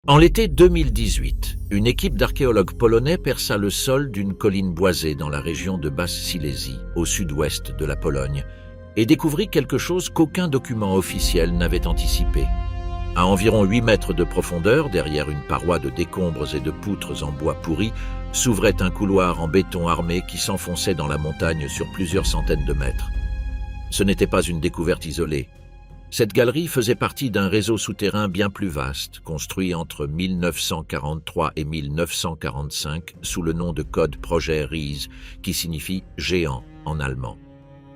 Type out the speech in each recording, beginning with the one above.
En l'été 2018, une équipe d'archéologues polonais perça le sol d'une colline boisée dans la région de Basse-Silésie, au sud-ouest de la Pologne, et découvrit quelque chose qu'aucun document officiel n'avait anticipé. À environ 8 mètres de profondeur, derrière une paroi de décombres et de poutres en bois pourri, s'ouvrait un couloir en béton armé qui s'enfonçait dans la montagne sur plusieurs centaines de mètres. Ce n'était pas une découverte isolée. Cette galerie faisait partie d'un réseau souterrain bien plus vaste, construit entre 1943 et 1945 sous le nom de code Projet Riese, qui signifie « géant » en allemand.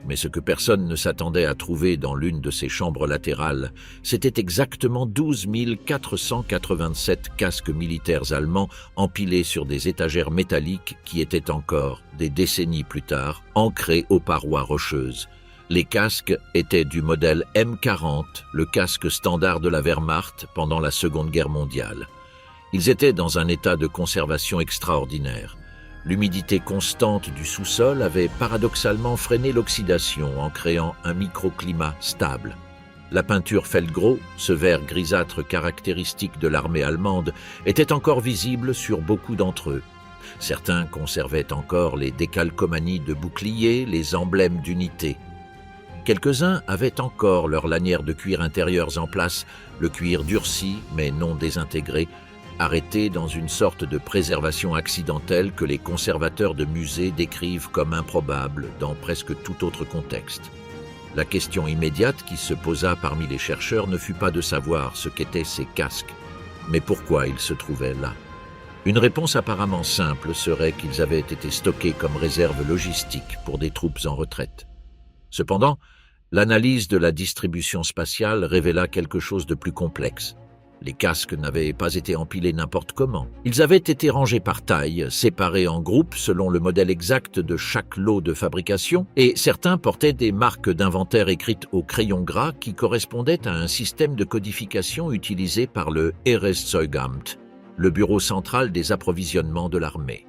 Mais ce que personne ne s'attendait à trouver dans l'une de ces chambres latérales, c'était exactement 12 487 casques militaires allemands empilés sur des étagères métalliques qui étaient encore, des décennies plus tard, ancrés aux parois rocheuses. Les casques étaient du modèle M40, le casque standard de la Wehrmacht pendant la Seconde Guerre mondiale. Ils étaient dans un état de conservation extraordinaire. L'humidité constante du sous-sol avait paradoxalement freiné l'oxydation en créant un microclimat stable. La peinture Feldgrau, ce vert grisâtre caractéristique de l'armée allemande, était encore visible sur beaucoup d'entre eux. Certains conservaient encore les décalcomanies de boucliers, les emblèmes d'unité. Quelques-uns avaient encore leurs lanières de cuir intérieures en place, le cuir durci mais non désintégré, arrêté dans une sorte de préservation accidentelle que les conservateurs de musées décrivent comme improbable dans presque tout autre contexte. La question immédiate qui se posa parmi les chercheurs ne fut pas de savoir ce qu'étaient ces casques, mais pourquoi ils se trouvaient là. Une réponse apparemment simple serait qu'ils avaient été stockés comme réserve logistique pour des troupes en retraite. Cependant, l'analyse de la distribution spatiale révéla quelque chose de plus complexe. Les casques n'avaient pas été empilés n'importe comment. Ils avaient été rangés par taille, séparés en groupes selon le modèle exact de chaque lot de fabrication, et certains portaient des marques d'inventaire écrites au crayon gras qui correspondaient à un système de codification utilisé par le Heereszeugamt, le bureau central des approvisionnements de l'armée.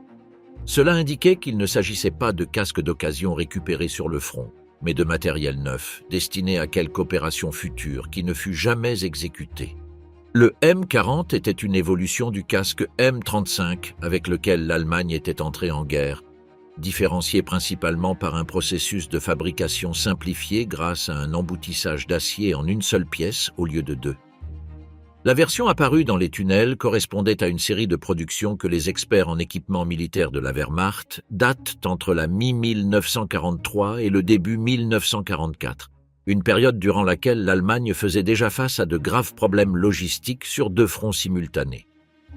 Cela indiquait qu'il ne s'agissait pas de casques d'occasion récupérés sur le front, mais de matériel neuf, destiné à quelque opération future qui ne fut jamais exécutée. Le M40 était une évolution du casque M35 avec lequel l'Allemagne était entrée en guerre, différencié principalement par un processus de fabrication simplifié grâce à un emboutissage d'acier en une seule pièce au lieu de deux. La version apparue dans les tunnels correspondait à une série de productions que les experts en équipement militaire de la Wehrmacht datent entre la mi-1943 et le début 1944, une période durant laquelle l'Allemagne faisait déjà face à de graves problèmes logistiques sur 2 fronts simultanés.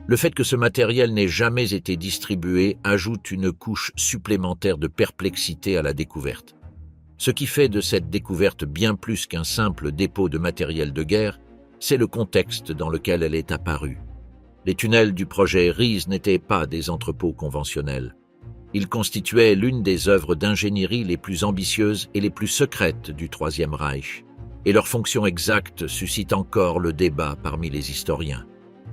Le fait que ce matériel n'ait jamais été distribué ajoute une couche supplémentaire de perplexité à la découverte. Ce qui fait de cette découverte bien plus qu'un simple dépôt de matériel de guerre, c'est le contexte dans lequel elle est apparue. Les tunnels du projet Riese n'étaient pas des entrepôts conventionnels. Ils constituaient l'une des œuvres d'ingénierie les plus ambitieuses et les plus secrètes du Troisième Reich, et leur fonction exacte suscite encore le débat parmi les historiens.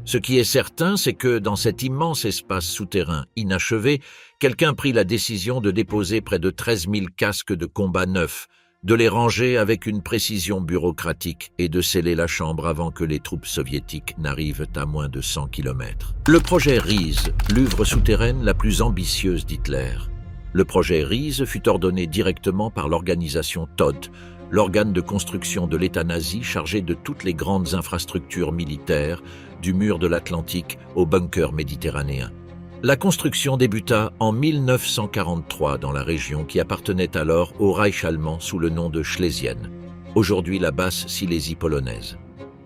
Ce qui est certain, c'est que dans cet immense espace souterrain inachevé, quelqu'un prit la décision de déposer près de 13 000 casques de combat neufs, de les ranger avec une précision bureaucratique et de sceller la chambre avant que les troupes soviétiques n'arrivent à moins de 100 km. Le projet Riese, l'œuvre souterraine la plus ambitieuse d'Hitler. Le projet Riese fut ordonné directement par l'organisation Todt, l'organe de construction de l'État nazi chargé de toutes les grandes infrastructures militaires, du mur de l'Atlantique au bunker méditerranéen. La construction débuta en 1943 dans la région qui appartenait alors au Reich allemand sous le nom de Schlesien, aujourd'hui la Basse-Silésie polonaise.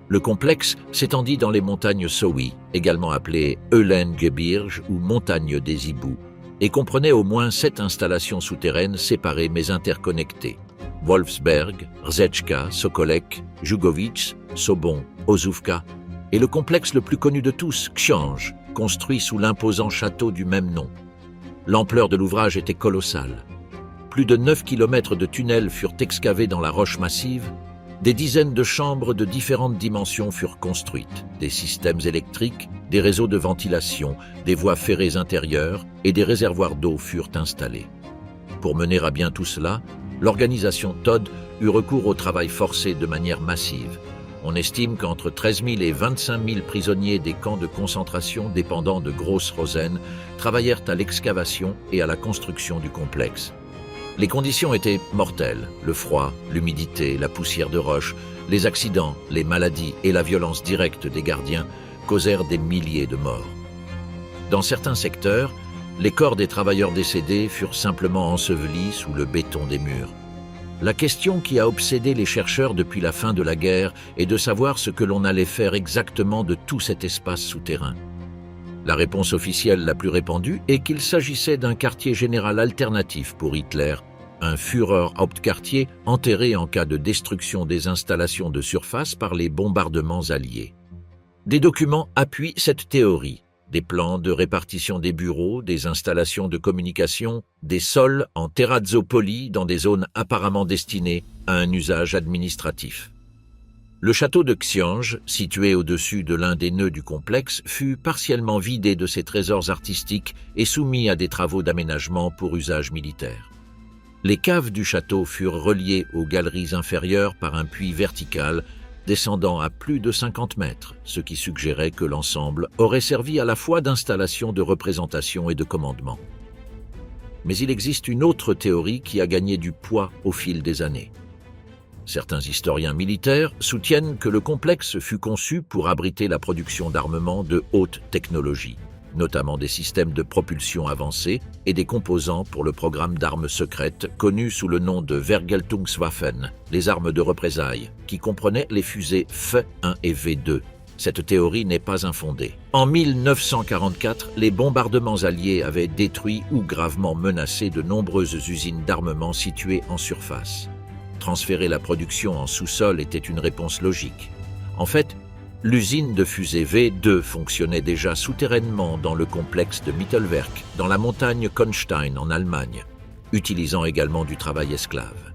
Le complexe s'étendit dans les montagnes Sowi, également appelées Eulengebirge ou montagnes des hiboux, et comprenait au moins 7 installations souterraines séparées mais interconnectées. Wolfsberg, Rzeczka, Sokolek, Jugovic, Sobon, Ozówka, et le complexe le plus connu de tous, Książ, construit sous l'imposant château du même nom. L'ampleur de l'ouvrage était colossale. Plus de 9 km de tunnels furent excavés dans la roche massive, des dizaines de chambres de différentes dimensions furent construites, des systèmes électriques, des réseaux de ventilation, des voies ferrées intérieures et des réservoirs d'eau furent installés. Pour mener à bien tout cela, l'organisation Todt eut recours au travail forcé de manière massive. On estime qu'entre 13 000 et 25 000 prisonniers des camps de concentration dépendant de Gross-Rosen travaillèrent à l'excavation et à la construction du complexe. Les conditions étaient mortelles. Le froid, l'humidité, la poussière de roche, les accidents, les maladies et la violence directe des gardiens causèrent des milliers de morts. Dans certains secteurs, les corps des travailleurs décédés furent simplement ensevelis sous le béton des murs. La question qui a obsédé les chercheurs depuis la fin de la guerre est de savoir ce que l'on allait faire exactement de tout cet espace souterrain. La réponse officielle la plus répandue est qu'il s'agissait d'un quartier général alternatif pour Hitler, un Führer-Hauptquartier enterré en cas de destruction des installations de surface par les bombardements alliés. Des documents appuient cette théorie. Des plans de répartition des bureaux, des installations de communication, des sols en terrazzo poli dans des zones apparemment destinées à un usage administratif. Le château de Xiange, situé au-dessus de l'un des nœuds du complexe, fut partiellement vidé de ses trésors artistiques et soumis à des travaux d'aménagement pour usage militaire. Les caves du château furent reliées aux galeries inférieures par un puits vertical descendant à plus de 50 mètres, ce qui suggérait que l'ensemble aurait servi à la fois d'installation de représentation et de commandement. Mais il existe une autre théorie qui a gagné du poids au fil des années. Certains historiens militaires soutiennent que le complexe fut conçu pour abriter la production d'armements de haute technologie, notamment des systèmes de propulsion avancés et des composants pour le programme d'armes secrètes connu sous le nom de Vergeltungswaffen, les armes de représailles, qui comprenaient les fusées F-1 et V-2. Cette théorie n'est pas infondée. En 1944, les bombardements alliés avaient détruit ou gravement menacé de nombreuses usines d'armement situées en surface. Transférer la production en sous-sol était une réponse logique. En fait, l'usine de fusées V2 fonctionnait déjà souterrainement dans le complexe de Mittelwerk, dans la montagne Konstein en Allemagne, utilisant également du travail esclave.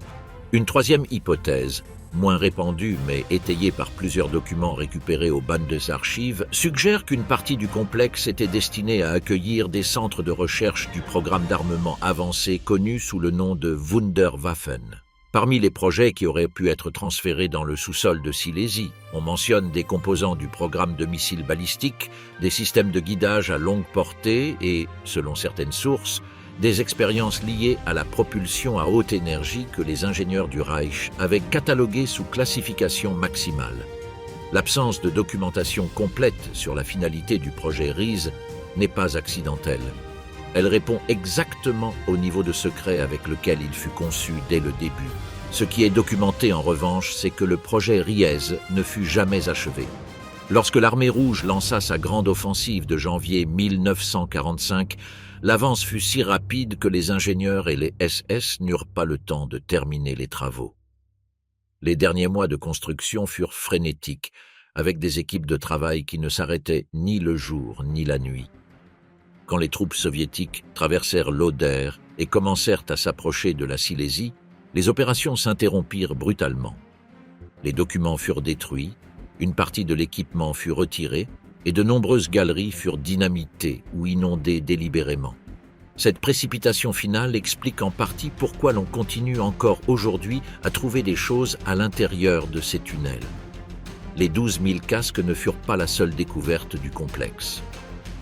Une troisième hypothèse, moins répandue mais étayée par plusieurs documents récupérés au Bandesarchiv, suggère qu'une partie du complexe était destinée à accueillir des centres de recherche du programme d'armement avancé connu sous le nom de Wunderwaffen. Parmi les projets qui auraient pu être transférés dans le sous-sol de Silésie, on mentionne des composants du programme de missiles balistiques, des systèmes de guidage à longue portée et, selon certaines sources, des expériences liées à la propulsion à haute énergie que les ingénieurs du Reich avaient cataloguées sous classification maximale. L'absence de documentation complète sur la finalité du projet RISE n'est pas accidentelle. Elle répond exactement au niveau de secret avec lequel il fut conçu dès le début. Ce qui est documenté en revanche, c'est que le projet Riez ne fut jamais achevé. Lorsque l'armée rouge lança sa grande offensive de janvier 1945, l'avance fut si rapide que les ingénieurs et les SS n'eurent pas le temps de terminer les travaux. Les derniers mois de construction furent frénétiques, avec des équipes de travail qui ne s'arrêtaient ni le jour ni la nuit. Quand les troupes soviétiques traversèrent l'Oder et commencèrent à s'approcher de la Silésie, les opérations s'interrompirent brutalement. Les documents furent détruits, une partie de l'équipement fut retirée et de nombreuses galeries furent dynamitées ou inondées délibérément. Cette précipitation finale explique en partie pourquoi l'on continue encore aujourd'hui à trouver des choses à l'intérieur de ces tunnels. Les 12 000 casques ne furent pas la seule découverte du complexe.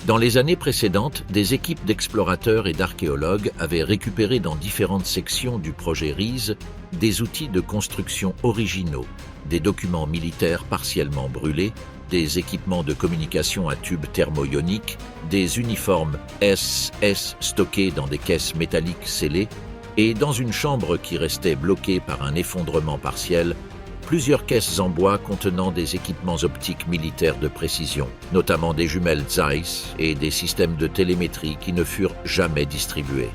Dans les années précédentes, des équipes d'explorateurs et d'archéologues avaient récupéré dans différentes sections du projet RISE des outils de construction originaux, des documents militaires partiellement brûlés, des équipements de communication à tubes thermo-ioniques, des uniformes SS stockés dans des caisses métalliques scellées et, dans une chambre qui restait bloquée par un effondrement partiel, plusieurs caisses en bois contenant des équipements optiques militaires de précision, notamment des jumelles Zeiss et des systèmes de télémétrie qui ne furent jamais distribués.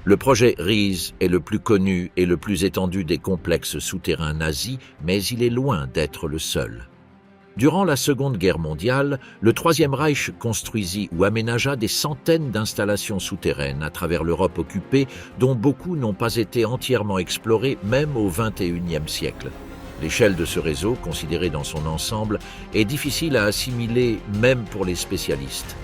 Le projet RISE est le plus connu et le plus étendu des complexes souterrains nazis, mais il est loin d'être le seul. Durant la Seconde Guerre mondiale, le Troisième Reich construisit ou aménagea des centaines d'installations souterraines à travers l'Europe occupée, dont beaucoup n'ont pas été entièrement explorées même au XXIe siècle. L'échelle de ce réseau, considéré dans son ensemble, est difficile à assimiler même pour les spécialistes.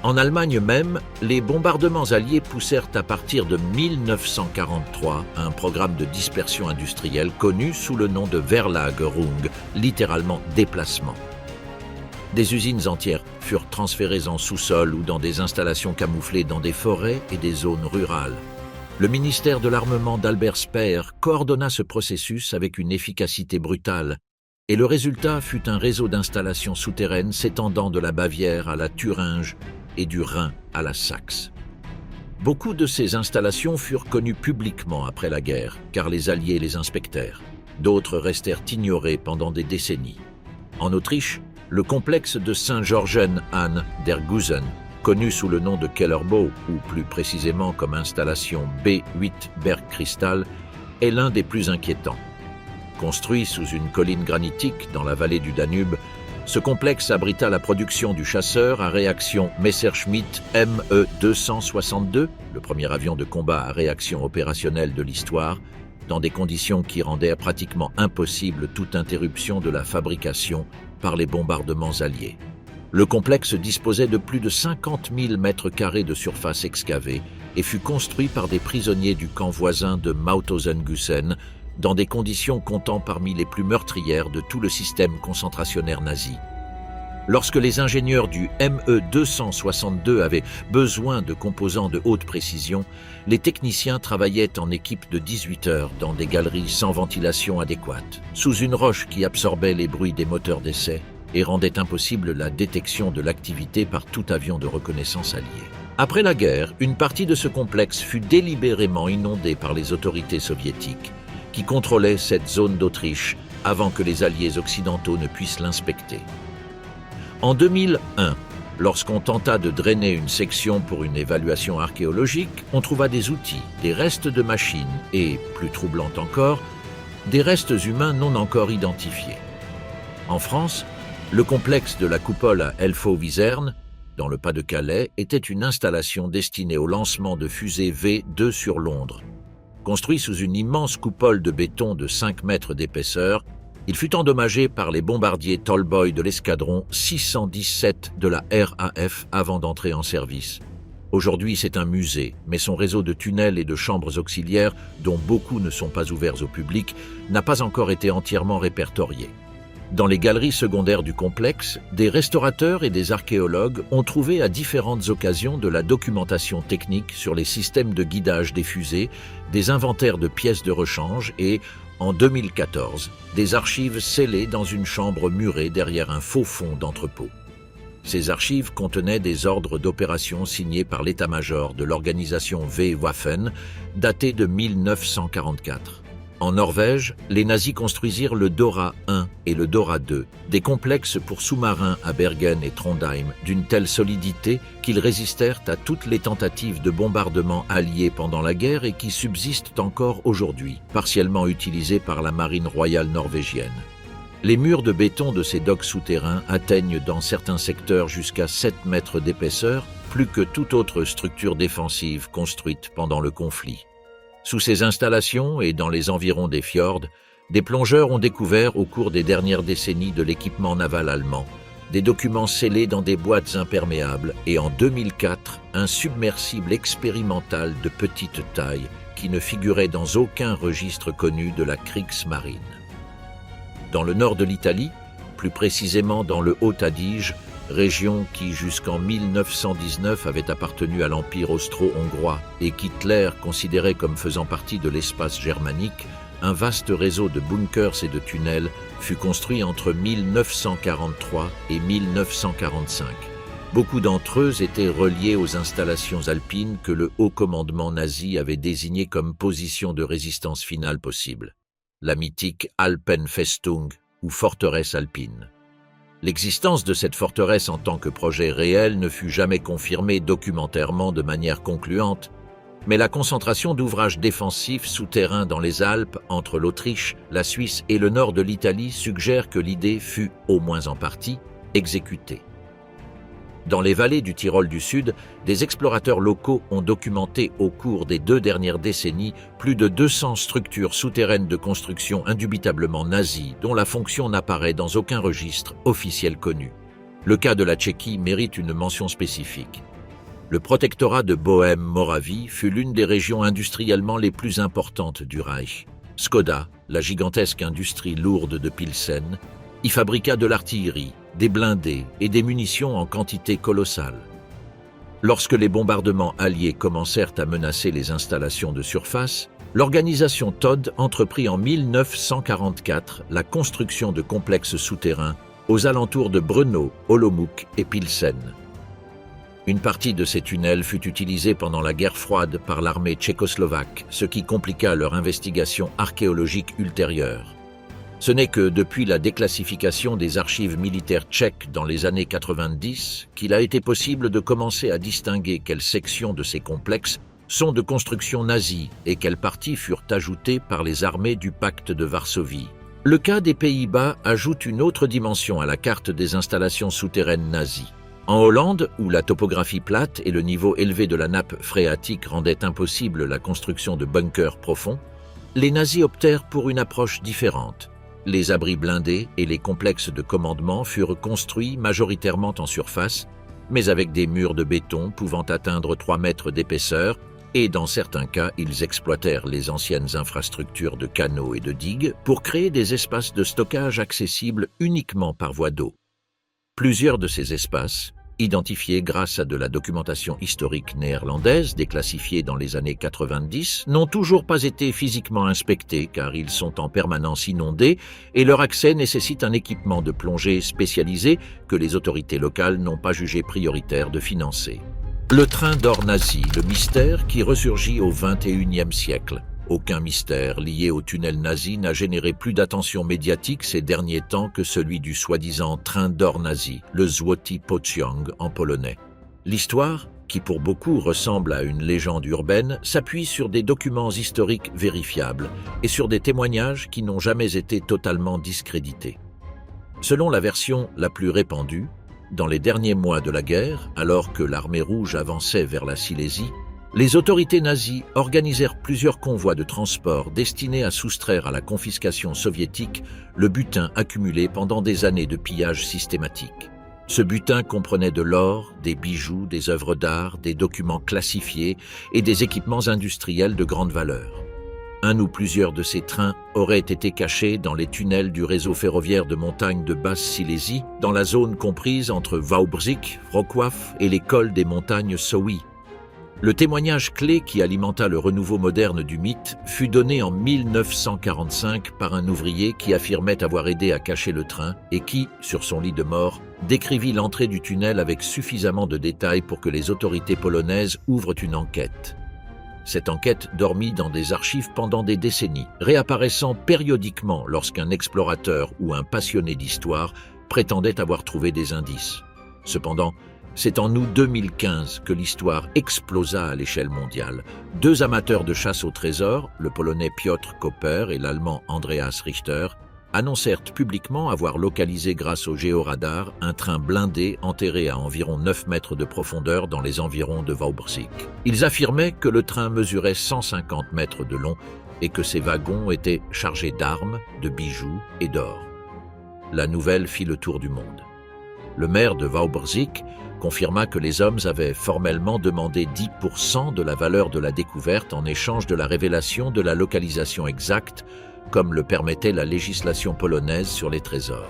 En Allemagne même, les bombardements alliés poussèrent à partir de 1943 un programme de dispersion industrielle connu sous le nom de Verlagerung, littéralement déplacement. Des usines entières furent transférées en sous-sol ou dans des installations camouflées dans des forêts et des zones rurales. Le ministère de l'Armement d'Albert Speer coordonna ce processus avec une efficacité brutale, et le résultat fut un réseau d'installations souterraines s'étendant de la Bavière à la Thuringe et du Rhin à la Saxe. Beaucoup de ces installations furent connues publiquement après la guerre, car les Alliés les inspectèrent. D'autres restèrent ignorées pendant des décennies. En Autriche, le complexe de Saint-Georgen an der Gusen, connu sous le nom de Kellerbau, ou plus précisément comme installation B8 Bergkristall, est l'un des plus inquiétants. Construit sous une colline granitique dans la vallée du Danube, ce complexe abrita la production du chasseur à réaction Messerschmitt Me-262, le premier avion de combat à réaction opérationnelle de l'histoire, dans des conditions qui rendaient pratiquement impossible toute interruption de la fabrication par les bombardements alliés. Le complexe disposait de plus de 50 000 mètres carrés de surface excavée et fut construit par des prisonniers du camp voisin de Mauthausen-Gusen, dans des conditions comptant parmi les plus meurtrières de tout le système concentrationnaire nazi. Lorsque les ingénieurs du Me-262 avaient besoin de composants de haute précision, les techniciens travaillaient en équipe de 18 heures dans des galeries sans ventilation adéquate, sous une roche qui absorbait les bruits des moteurs d'essai et rendait impossible la détection de l'activité par tout avion de reconnaissance allié. Après la guerre, une partie de ce complexe fut délibérément inondée par les autorités soviétiques, qui contrôlaient cette zone d'Autriche avant que les alliés occidentaux ne puissent l'inspecter. En 2001, lorsqu'on tenta de drainer une section pour une évaluation archéologique, on trouva des outils, des restes de machines et, plus troublant encore, des restes humains non encore identifiés. En France, le complexe de la coupole à Elfau-Wizerne, dans le Pas-de-Calais, était une installation destinée au lancement de fusées V2 sur Londres. Construit sous une immense coupole de béton de 5 mètres d'épaisseur, il fut endommagé par les bombardiers Tallboy de l'escadron 617 de la RAF avant d'entrer en service. Aujourd'hui, c'est un musée, mais son réseau de tunnels et de chambres auxiliaires, dont beaucoup ne sont pas ouverts au public, n'a pas encore été entièrement répertorié. Dans les galeries secondaires du complexe, des restaurateurs et des archéologues ont trouvé à différentes occasions de la documentation technique sur les systèmes de guidage des fusées, des inventaires de pièces de rechange et, en 2014, des archives scellées dans une chambre murée derrière un faux fond d'entrepôt. Ces archives contenaient des ordres d'opération signés par l'état-major de l'organisation Wehrwaffen, datés de 1944. En Norvège, les nazis construisirent le Dora 1 et le Dora 2, des complexes pour sous-marins à Bergen et Trondheim, d'une telle solidité qu'ils résistèrent à toutes les tentatives de bombardement alliés pendant la guerre et qui subsistent encore aujourd'hui, partiellement utilisés par la marine royale norvégienne. Les murs de béton de ces docks souterrains atteignent dans certains secteurs jusqu'à 7 mètres d'épaisseur, plus que toute autre structure défensive construite pendant le conflit. Sous ces installations et dans les environs des fjords, des plongeurs ont découvert au cours des dernières décennies de l'équipement naval allemand, des documents scellés dans des boîtes imperméables et en 2004, un submersible expérimental de petite taille qui ne figurait dans aucun registre connu de la Kriegsmarine. Dans le nord de l'Italie, plus précisément dans le Haut-Adige, région qui jusqu'en 1919 avait appartenu à l'Empire austro-hongrois et qu'Hitler considérait comme faisant partie de l'espace germanique, un vaste réseau de bunkers et de tunnels fut construit entre 1943 et 1945. Beaucoup d'entre eux étaient reliés aux installations alpines que le haut commandement nazi avait désignées comme position de résistance finale possible, la mythique Alpenfestung ou forteresse alpine. L'existence de cette forteresse en tant que projet réel ne fut jamais confirmée documentairement de manière concluante, mais la concentration d'ouvrages défensifs souterrains dans les Alpes, entre l'Autriche, la Suisse et le nord de l'Italie suggère que l'idée fut, au moins en partie, exécutée. Dans les vallées du Tyrol du Sud, des explorateurs locaux ont documenté au cours des 2 dernières décennies plus de 200 structures souterraines de construction indubitablement nazies dont la fonction n'apparaît dans aucun registre officiel connu. Le cas de la Tchéquie mérite une mention spécifique. Le protectorat de Bohême-Moravie fut l'une des régions industriellement les plus importantes du Reich. Skoda, la gigantesque industrie lourde de Pilsen, y fabriqua de l'artillerie, des blindés et des munitions en quantité colossale. Lorsque les bombardements alliés commencèrent à menacer les installations de surface, l'organisation Todt entreprit en 1944 la construction de complexes souterrains aux alentours de Brno, Olomouc et Pilsen. Une partie de ces tunnels fut utilisée pendant la guerre froide par l'armée tchécoslovaque, ce qui compliqua leur investigation archéologique ultérieure. Ce n'est que depuis la déclassification des archives militaires tchèques dans les années 90 qu'il a été possible de commencer à distinguer quelles sections de ces complexes sont de construction nazie et quelles parties furent ajoutées par les armées du pacte de Varsovie. Le cas des Pays-Bas ajoute une autre dimension à la carte des installations souterraines nazies. En Hollande, où la topographie plate et le niveau élevé de la nappe phréatique rendaient impossible la construction de bunkers profonds, les nazis optèrent pour une approche différente. Les abris blindés et les complexes de commandement furent construits majoritairement en surface, mais avec des murs de béton pouvant atteindre 3 mètres d'épaisseur, et dans certains cas, ils exploitèrent les anciennes infrastructures de canaux et de digues pour créer des espaces de stockage accessibles uniquement par voie d'eau. Plusieurs de ces espaces, identifiés grâce à de la documentation historique néerlandaise déclassifiée dans les années 90, n'ont toujours pas été physiquement inspectés car ils sont en permanence inondés et leur accès nécessite un équipement de plongée spécialisé que les autorités locales n'ont pas jugé prioritaire de financer. Le train d'or nazi, le mystère qui ressurgit au XXIe siècle. Aucun mystère lié au tunnel nazi n'a généré plus d'attention médiatique ces derniers temps que celui du soi-disant train d'or nazi, le Złoty Pociąg en polonais. L'histoire, qui pour beaucoup ressemble à une légende urbaine, s'appuie sur des documents historiques vérifiables et sur des témoignages qui n'ont jamais été totalement discrédités. Selon la version la plus répandue, dans les derniers mois de la guerre, alors que l'armée rouge avançait vers la Silésie, les autorités nazies organisèrent plusieurs convois de transport destinés à soustraire à la confiscation soviétique le butin accumulé pendant des années de pillage systématique. Ce butin comprenait de l'or, des bijoux, des œuvres d'art, des documents classifiés et des équipements industriels de grande valeur. Un ou plusieurs de ces trains auraient été cachés dans les tunnels du réseau ferroviaire de montagne de Basse-Silésie, dans la zone comprise entre Wałbrzych, Wrocław et les cols des montagnes Sowi. Le témoignage clé qui alimenta le renouveau moderne du mythe fut donné en 1945 par un ouvrier qui affirmait avoir aidé à cacher le train et qui, sur son lit de mort, décrivit l'entrée du tunnel avec suffisamment de détails pour que les autorités polonaises ouvrent une enquête. Cette enquête dormit dans des archives pendant des décennies, réapparaissant périodiquement lorsqu'un explorateur ou un passionné d'histoire prétendait avoir trouvé des indices. Cependant, c'est en août 2015 que l'histoire explosa à l'échelle mondiale. 2 amateurs de chasse au trésor, le Polonais Piotr Koper et l'Allemand Andreas Richter, annoncèrent publiquement avoir localisé grâce au géoradar un train blindé enterré à environ 9 mètres de profondeur dans les environs de Wałbrzych. Ils affirmaient que le train mesurait 150 mètres de long et que ses wagons étaient chargés d'armes, de bijoux et d'or. La nouvelle fit le tour du monde. Le maire de Wałbrzych confirma que les hommes avaient formellement demandé 10% de la valeur de la découverte en échange de la révélation de la localisation exacte, comme le permettait la législation polonaise sur les trésors.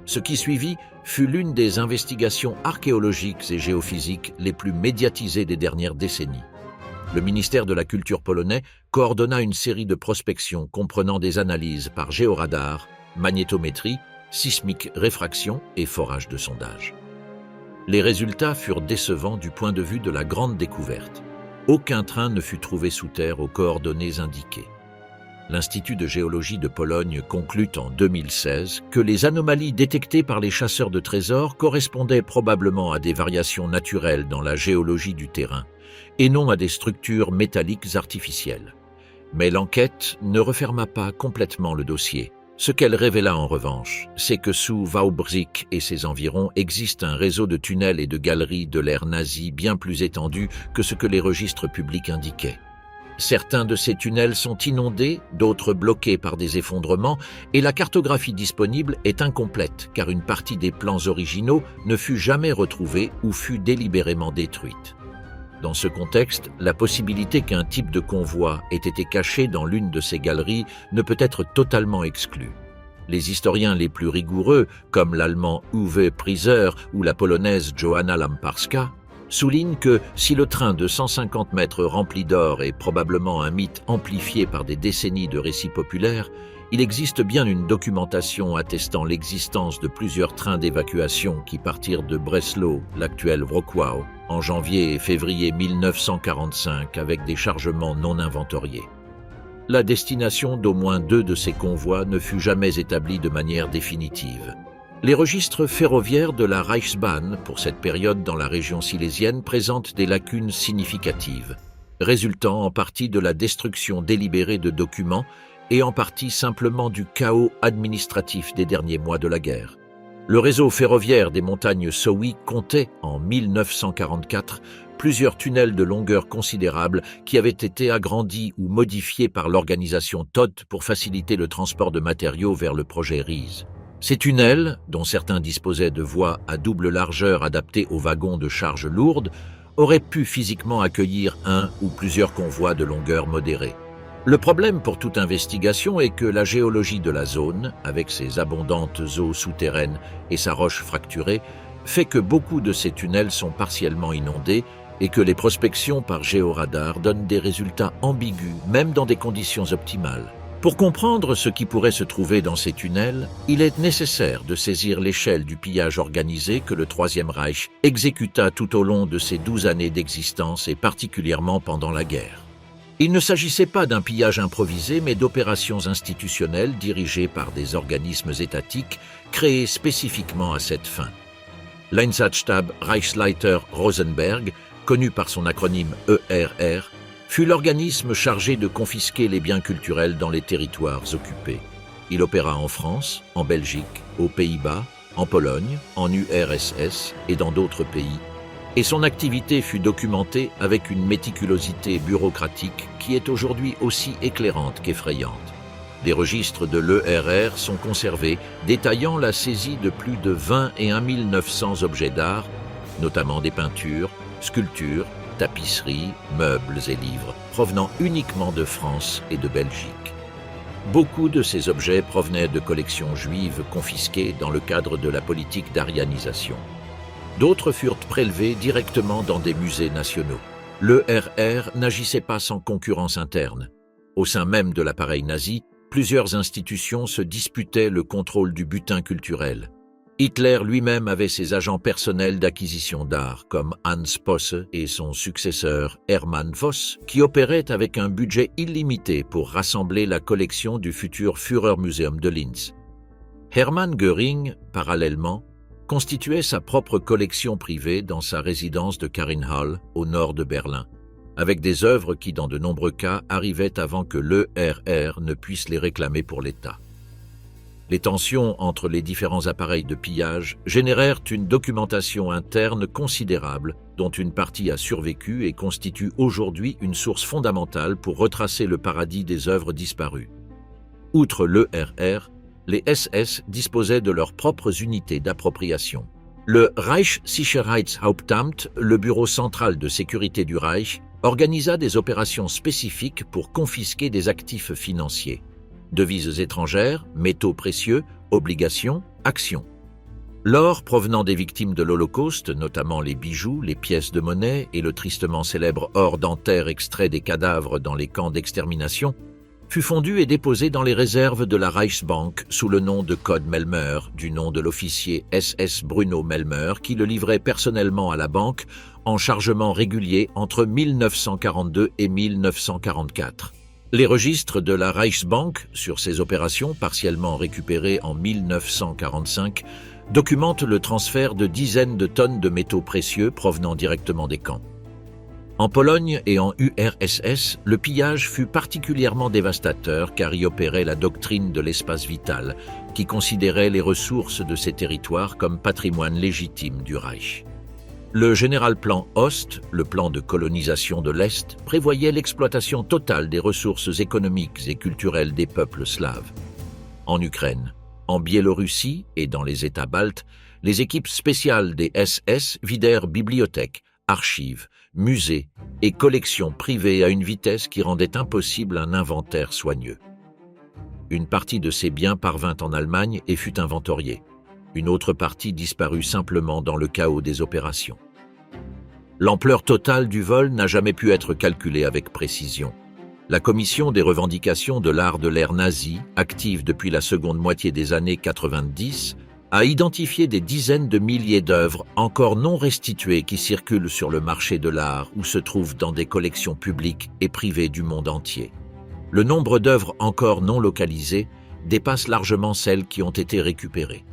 Ce qui suivit fut l'une des investigations archéologiques et géophysiques les plus médiatisées des dernières décennies. Le ministère de la Culture polonais coordonna une série de prospections comprenant des analyses par géoradar, magnétométrie, sismique réfraction et forage de sondage. Les résultats furent décevants du point de vue de la grande découverte. Aucun train ne fut trouvé sous terre aux coordonnées indiquées. L'Institut de géologie de Pologne conclut en 2016 que les anomalies détectées par les chasseurs de trésors correspondaient probablement à des variations naturelles dans la géologie du terrain, et non à des structures métalliques artificielles. Mais l'enquête ne referma pas complètement le dossier. Ce qu'elle révéla en revanche, c'est que sous Wałbrzych et ses environs existe un réseau de tunnels et de galeries de l'ère nazie bien plus étendu que ce que les registres publics indiquaient. Certains de ces tunnels sont inondés, d'autres bloqués par des effondrements, et la cartographie disponible est incomplète car une partie des plans originaux ne fut jamais retrouvée ou fut délibérément détruite. Dans ce contexte, la possibilité qu'un type de convoi ait été caché dans l'une de ces galeries ne peut être totalement exclue. Les historiens les plus rigoureux, comme l'allemand Uwe Prieser ou la polonaise Joanna Lamparska, soulignent que si le train de 150 mètres rempli d'or est probablement un mythe amplifié par des décennies de récits populaires, il existe bien une documentation attestant l'existence de plusieurs trains d'évacuation qui partirent de Breslau, l'actuel Wrocław, en janvier et février 1945 avec des chargements non inventoriés. La destination d'au moins 2 de ces convois ne fut jamais établie de manière définitive. Les registres ferroviaires de la Reichsbahn pour cette période dans la région silésienne présentent des lacunes significatives, résultant en partie de la destruction délibérée de documents et en partie simplement du chaos administratif des derniers mois de la guerre. Le réseau ferroviaire des montagnes Sowi comptait, en 1944, plusieurs tunnels de longueur considérable qui avaient été agrandis ou modifiés par l'organisation Todt pour faciliter le transport de matériaux vers le projet RISE. Ces tunnels, dont certains disposaient de voies à double largeur adaptées aux wagons de charge lourde, auraient pu physiquement accueillir un ou plusieurs convois de longueur modérée. Le problème pour toute investigation est que la géologie de la zone, avec ses abondantes eaux souterraines et sa roche fracturée, fait que beaucoup de ces tunnels sont partiellement inondés et que les prospections par géoradar donnent des résultats ambigus, même dans des conditions optimales. Pour comprendre ce qui pourrait se trouver dans ces tunnels, il est nécessaire de saisir l'échelle du pillage organisé que le Troisième Reich exécuta tout au long de ses 12 années d'existence et particulièrement pendant la guerre. Il ne s'agissait pas d'un pillage improvisé, mais d'opérations institutionnelles dirigées par des organismes étatiques créés spécifiquement à cette fin. L'Einsatzstab Reichsleiter Rosenberg, connu par son acronyme ERR, fut l'organisme chargé de confisquer les biens culturels dans les territoires occupés. Il opéra en France, en Belgique, aux Pays-Bas, en Pologne, en URSS et dans d'autres pays, et son activité fut documentée avec une méticulosité bureaucratique qui est aujourd'hui aussi éclairante qu'effrayante. Des registres de l'ERR sont conservés, détaillant la saisie de plus de 21 900 objets d'art, notamment des peintures, sculptures, tapisseries, meubles et livres, provenant uniquement de France et de Belgique. Beaucoup de ces objets provenaient de collections juives confisquées dans le cadre de la politique d'aryanisation. D'autres furent prélevés directement dans des musées nationaux. L'ERR n'agissait pas sans concurrence interne. Au sein même de l'appareil nazi, plusieurs institutions se disputaient le contrôle du butin culturel. Hitler lui-même avait ses agents personnels d'acquisition d'art, comme Hans Posse et son successeur Hermann Voss, qui opéraient avec un budget illimité pour rassembler la collection du futur Führermuseum de Linz. Hermann Göring, parallèlement, constituait sa propre collection privée dans sa résidence de Karinhall, au nord de Berlin, avec des œuvres qui, dans de nombreux cas, arrivaient avant que l'ERR ne puisse les réclamer pour l'État. Les tensions entre les différents appareils de pillage générèrent une documentation interne considérable dont une partie a survécu et constitue aujourd'hui une source fondamentale pour retracer le paradis des œuvres disparues. Outre l'ERR, les SS disposaient de leurs propres unités d'appropriation. Le Reichssicherheitshauptamt, le bureau central de sécurité du Reich, organisa des opérations spécifiques pour confisquer des actifs financiers. Devises étrangères, métaux précieux, obligations, actions. L'or provenant des victimes de l'Holocauste, notamment les bijoux, les pièces de monnaie et le tristement célèbre or dentaire extrait des cadavres dans les camps d'extermination, fut fondu et déposé dans les réserves de la Reichsbank sous le nom de code Melmer, du nom de l'officier SS Bruno Melmer, qui le livrait personnellement à la banque en chargement régulier entre 1942 et 1944. Les registres de la Reichsbank sur ces opérations, partiellement récupérés en 1945, documentent le transfert de dizaines de tonnes de métaux précieux provenant directement des camps. En Pologne et en URSS, le pillage fut particulièrement dévastateur car y opérait la doctrine de l'espace vital, qui considérait les ressources de ces territoires comme patrimoine légitime du Reich. Le général plan Ost, le plan de colonisation de l'Est, prévoyait l'exploitation totale des ressources économiques et culturelles des peuples slaves. En Ukraine, en Biélorussie et dans les États baltes, les équipes spéciales des SS vidèrent bibliothèques, archives, musées et collections privées à une vitesse qui rendait impossible un inventaire soigneux. Une partie de ces biens parvint en Allemagne et fut inventoriée. Une autre partie disparut simplement dans le chaos des opérations. L'ampleur totale du vol n'a jamais pu être calculée avec précision. La Commission des revendications de l'art de l'ère nazi, active depuis la seconde moitié des années 90, a identifié des dizaines de milliers d'œuvres encore non restituées qui circulent sur le marché de l'art ou se trouvent dans des collections publiques et privées du monde entier. Le nombre d'œuvres encore non localisées dépasse largement celles qui ont été récupérées.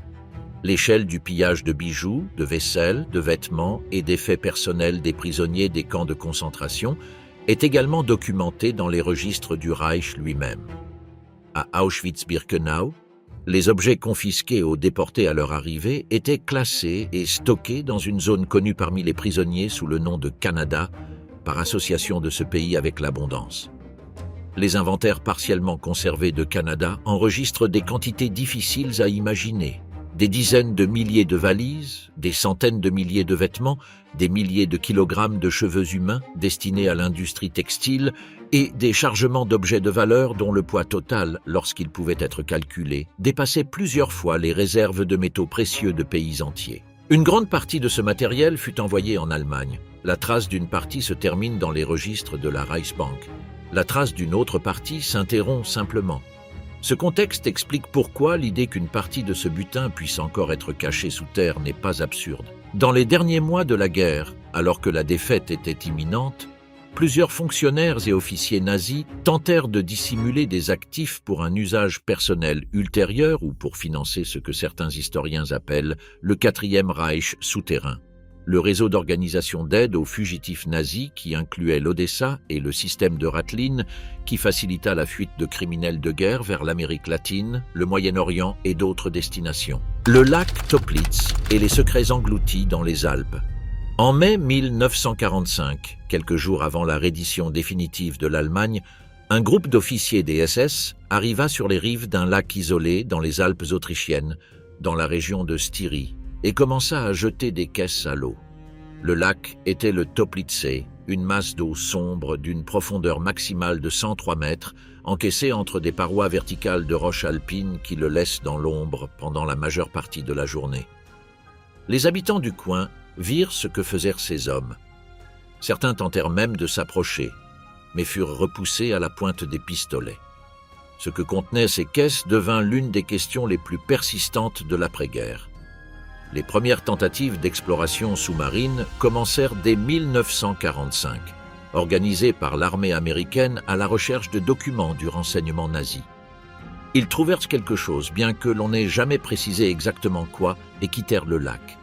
L'échelle du pillage de bijoux, de vaisselle, de vêtements et d'effets personnels des prisonniers des camps de concentration est également documentée dans les registres du Reich lui-même. À Auschwitz-Birkenau, les objets confisqués aux déportés à leur arrivée étaient classés et stockés dans une zone connue parmi les prisonniers sous le nom de Canada, par association de ce pays avec l'abondance. Les inventaires partiellement conservés de Canada enregistrent des quantités difficiles à imaginer. Des dizaines de milliers de valises, des centaines de milliers de vêtements, des milliers de kilogrammes de cheveux humains destinés à l'industrie textile et des chargements d'objets de valeur dont le poids total, lorsqu'il pouvait être calculé, dépassait plusieurs fois les réserves de métaux précieux de pays entiers. Une grande partie de ce matériel fut envoyée en Allemagne. La trace d'une partie se termine dans les registres de la Reichsbank. La trace d'une autre partie s'interrompt simplement. Ce contexte explique pourquoi l'idée qu'une partie de ce butin puisse encore être cachée sous terre n'est pas absurde. Dans les derniers mois de la guerre, alors que la défaite était imminente, plusieurs fonctionnaires et officiers nazis tentèrent de dissimuler des actifs pour un usage personnel ultérieur ou pour financer ce que certains historiens appellent le Quatrième Reich souterrain. Le réseau d'organisation d'aide aux fugitifs nazis qui incluait l'Odessa et le système de Ratlin qui facilita la fuite de criminels de guerre vers l'Amérique latine, le Moyen-Orient et d'autres destinations. Le lac Toplitz et les secrets engloutis dans les Alpes. En mai 1945, quelques jours avant la reddition définitive de l'Allemagne, un groupe d'officiers des SS arriva sur les rives d'un lac isolé dans les Alpes autrichiennes, dans la région de Styrie, et commença à jeter des caisses à l'eau. Le lac était le Toplitzsee, une masse d'eau sombre d'une profondeur maximale de 103 mètres, encaissée entre des parois verticales de roches alpines qui le laissent dans l'ombre pendant la majeure partie de la journée. Les habitants du coin virent ce que faisèrent ces hommes. Certains tentèrent même de s'approcher, mais furent repoussés à la pointe des pistolets. Ce que contenaient ces caisses devint l'une des questions les plus persistantes de l'après-guerre. Les premières tentatives d'exploration sous-marine commencèrent dès 1945, organisées par l'armée américaine à la recherche de documents du renseignement nazi. Ils trouvèrent quelque chose, bien que l'on n'ait jamais précisé exactement quoi, et quittèrent le lac.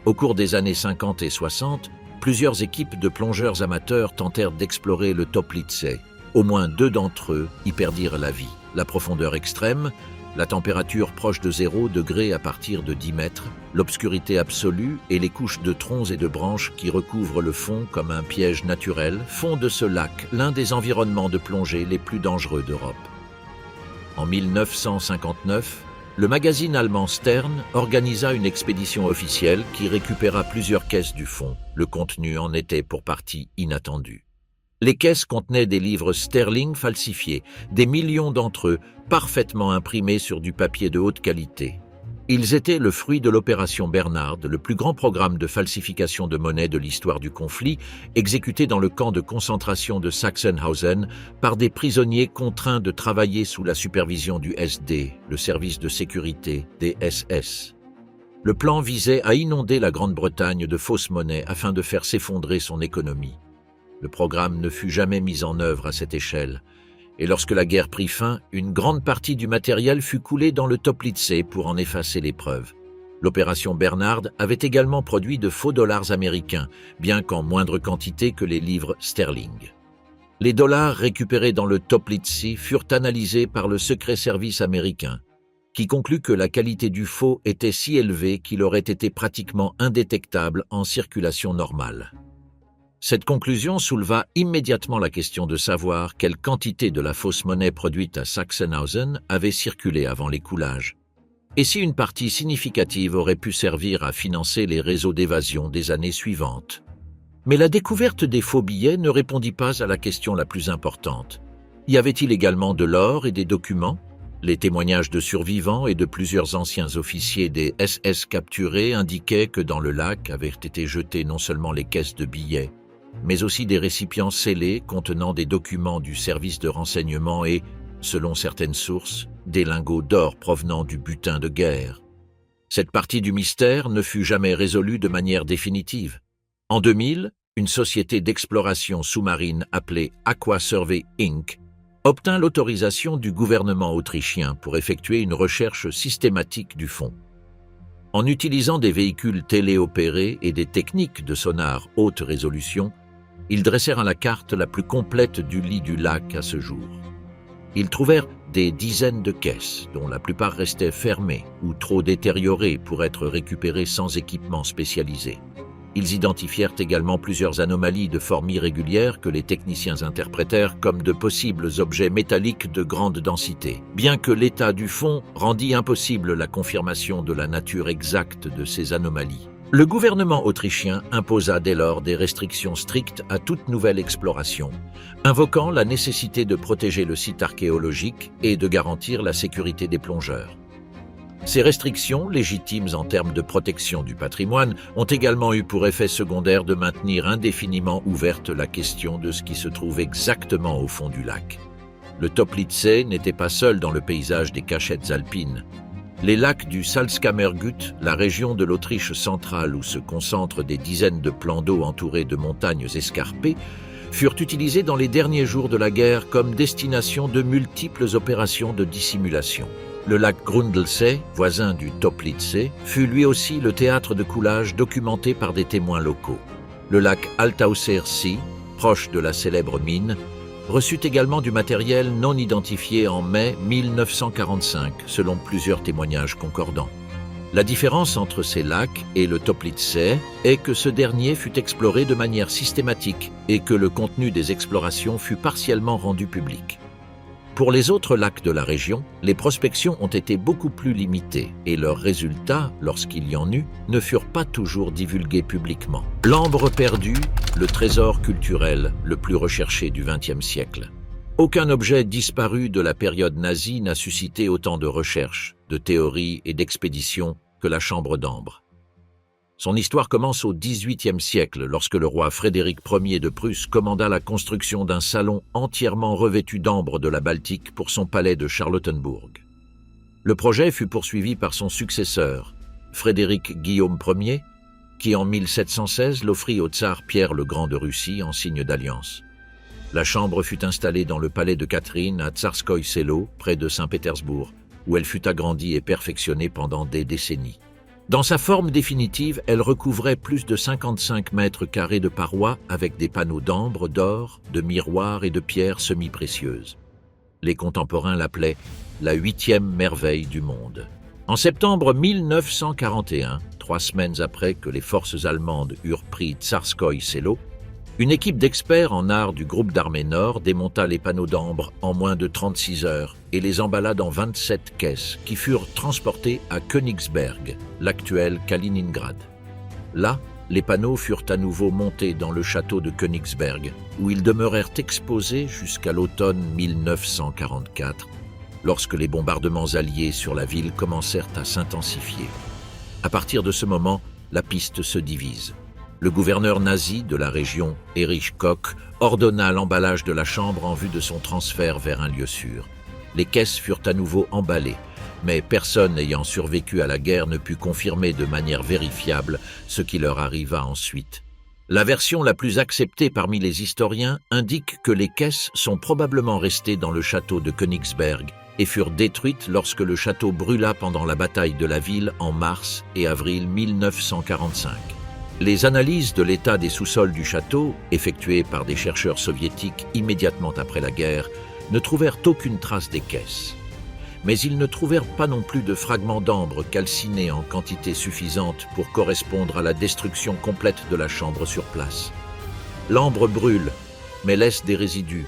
Au cours des années 50 et 60, plusieurs équipes de plongeurs amateurs tentèrent d'explorer le Toplitzsee. Au moins 2 d'entre eux y perdirent la vie. La profondeur extrême, la température proche de 0 degré à partir de 10 mètres, l'obscurité absolue et les couches de troncs et de branches qui recouvrent le fond comme un piège naturel font de ce lac l'un des environnements de plongée les plus dangereux d'Europe. En 1959, le magazine allemand Stern organisa une expédition officielle qui récupéra plusieurs caisses du fond. Le contenu en était pour partie inattendu. Les caisses contenaient des livres sterling falsifiés, des millions d'entre eux parfaitement imprimés sur du papier de haute qualité. Ils étaient le fruit de l'opération Bernhard, le plus grand programme de falsification de monnaie de l'histoire du conflit, exécuté dans le camp de concentration de Sachsenhausen par des prisonniers contraints de travailler sous la supervision du SD, le service de sécurité des SS. Le plan visait à inonder la Grande-Bretagne de fausses monnaies afin de faire s'effondrer son économie. Le programme ne fut jamais mis en œuvre à cette échelle, et lorsque la guerre prit fin, une grande partie du matériel fut coulée dans le Toplitzsee pour en effacer les preuves. L'opération Bernhard avait également produit de faux dollars américains, bien qu'en moindre quantité que les livres sterling. Les dollars récupérés dans le Toplitzsee furent analysés par le secret service américain, qui conclut que la qualité du faux était si élevée qu'il aurait été pratiquement indétectable en circulation normale. Cette conclusion souleva immédiatement la question de savoir quelle quantité de la fausse monnaie produite à Sachsenhausen avait circulé avant l'écoulage, et si une partie significative aurait pu servir à financer les réseaux d'évasion des années suivantes. Mais la découverte des faux billets ne répondit pas à la question la plus importante. Y avait-il également de l'or et des documents ? Les témoignages de survivants et de plusieurs anciens officiers des SS capturés indiquaient que dans le lac avaient été jetées non seulement les caisses de billets, mais aussi des récipients scellés contenant des documents du service de renseignement et, selon certaines sources, des lingots d'or provenant du butin de guerre. Cette partie du mystère ne fut jamais résolue de manière définitive. En 2000, une société d'exploration sous-marine appelée Aqua Survey Inc. obtint l'autorisation du gouvernement autrichien pour effectuer une recherche systématique du fond. En utilisant des véhicules téléopérés et des techniques de sonar haute résolution, ils dressèrent la carte la plus complète du lit du lac à ce jour. Ils trouvèrent des dizaines de caisses, dont la plupart restaient fermées ou trop détériorées pour être récupérées sans équipement spécialisé. Ils identifièrent également plusieurs anomalies de forme irrégulière que les techniciens interprétèrent comme de possibles objets métalliques de grande densité, bien que l'état du fond rendit impossible la confirmation de la nature exacte de ces anomalies. Le gouvernement autrichien imposa dès lors des restrictions strictes à toute nouvelle exploration, invoquant la nécessité de protéger le site archéologique et de garantir la sécurité des plongeurs. Ces restrictions, légitimes en termes de protection du patrimoine, ont également eu pour effet secondaire de maintenir indéfiniment ouverte la question de ce qui se trouve exactement au fond du lac. Le Toplitzsee n'était pas seul dans le paysage des cachettes alpines. Les lacs du Salzkammergut, la région de l'Autriche centrale où se concentrent des dizaines de plans d'eau entourés de montagnes escarpées, furent utilisés dans les derniers jours de la guerre comme destination de multiples opérations de dissimulation. Le lac Grundlsee, voisin du Toplitzsee, fut lui aussi le théâtre de coulage documenté par des témoins locaux. Le lac Altauser See, proche de la célèbre mine, reçut également du matériel non identifié en mai 1945, selon plusieurs témoignages concordants. La différence entre ces lacs et le Toplitzsee est que ce dernier fut exploré de manière systématique et que le contenu des explorations fut partiellement rendu public. Pour les autres lacs de la région, les prospections ont été beaucoup plus limitées et leurs résultats, lorsqu'il y en eut, ne furent pas toujours divulgués publiquement. L'ambre perdu, le trésor culturel le plus recherché du XXe siècle. Aucun objet disparu de la période nazie n'a suscité autant de recherches, de théories et d'expéditions que la chambre d'ambre. Son histoire commence au XVIIIe siècle, lorsque le roi Frédéric Ier de Prusse commanda la construction d'un salon entièrement revêtu d'ambre de la Baltique pour son palais de Charlottenbourg. Le projet fut poursuivi par son successeur, Frédéric Guillaume Ier, qui en 1716 l'offrit au tsar Pierre le Grand de Russie en signe d'alliance. La chambre fut installée dans le palais de Catherine à Tsarskoïe Selo, près de Saint-Pétersbourg, où elle fut agrandie et perfectionnée pendant des décennies. Dans sa forme définitive, elle recouvrait plus de 55 mètres carrés de parois avec des panneaux d'ambre, d'or, de miroirs et de pierres semi-précieuses. Les contemporains l'appelaient la 8e merveille du monde. En septembre 1941, 3 semaines après que les forces allemandes eurent pris Tsarskoïe Selo, une équipe d'experts en art du groupe d'armée Nord démonta les panneaux d'ambre en moins de 36 heures et les emballa dans 27 caisses qui furent transportées à Königsberg, l'actuel Kaliningrad. Là, les panneaux furent à nouveau montés dans le château de Königsberg, où ils demeurèrent exposés jusqu'à l'automne 1944, lorsque les bombardements alliés sur la ville commencèrent à s'intensifier. À partir de ce moment, la piste se divise. Le gouverneur nazi de la région, Erich Koch, ordonna l'emballage de la chambre en vue de son transfert vers un lieu sûr. Les caisses furent à nouveau emballées, mais personne ayant survécu à la guerre ne put confirmer de manière vérifiable ce qui leur arriva ensuite. La version la plus acceptée parmi les historiens indique que les caisses sont probablement restées dans le château de Königsberg et furent détruites lorsque le château brûla pendant la bataille de la ville en mars et avril 1945. Les analyses de l'état des sous-sols du château, effectuées par des chercheurs soviétiques immédiatement après la guerre, ne trouvèrent aucune trace des caisses. mais ils ne trouvèrent pas non plus de fragments d'ambre calcinés en quantité suffisante pour correspondre à la destruction complète de la chambre sur place. L'ambre brûle, mais laisse des résidus.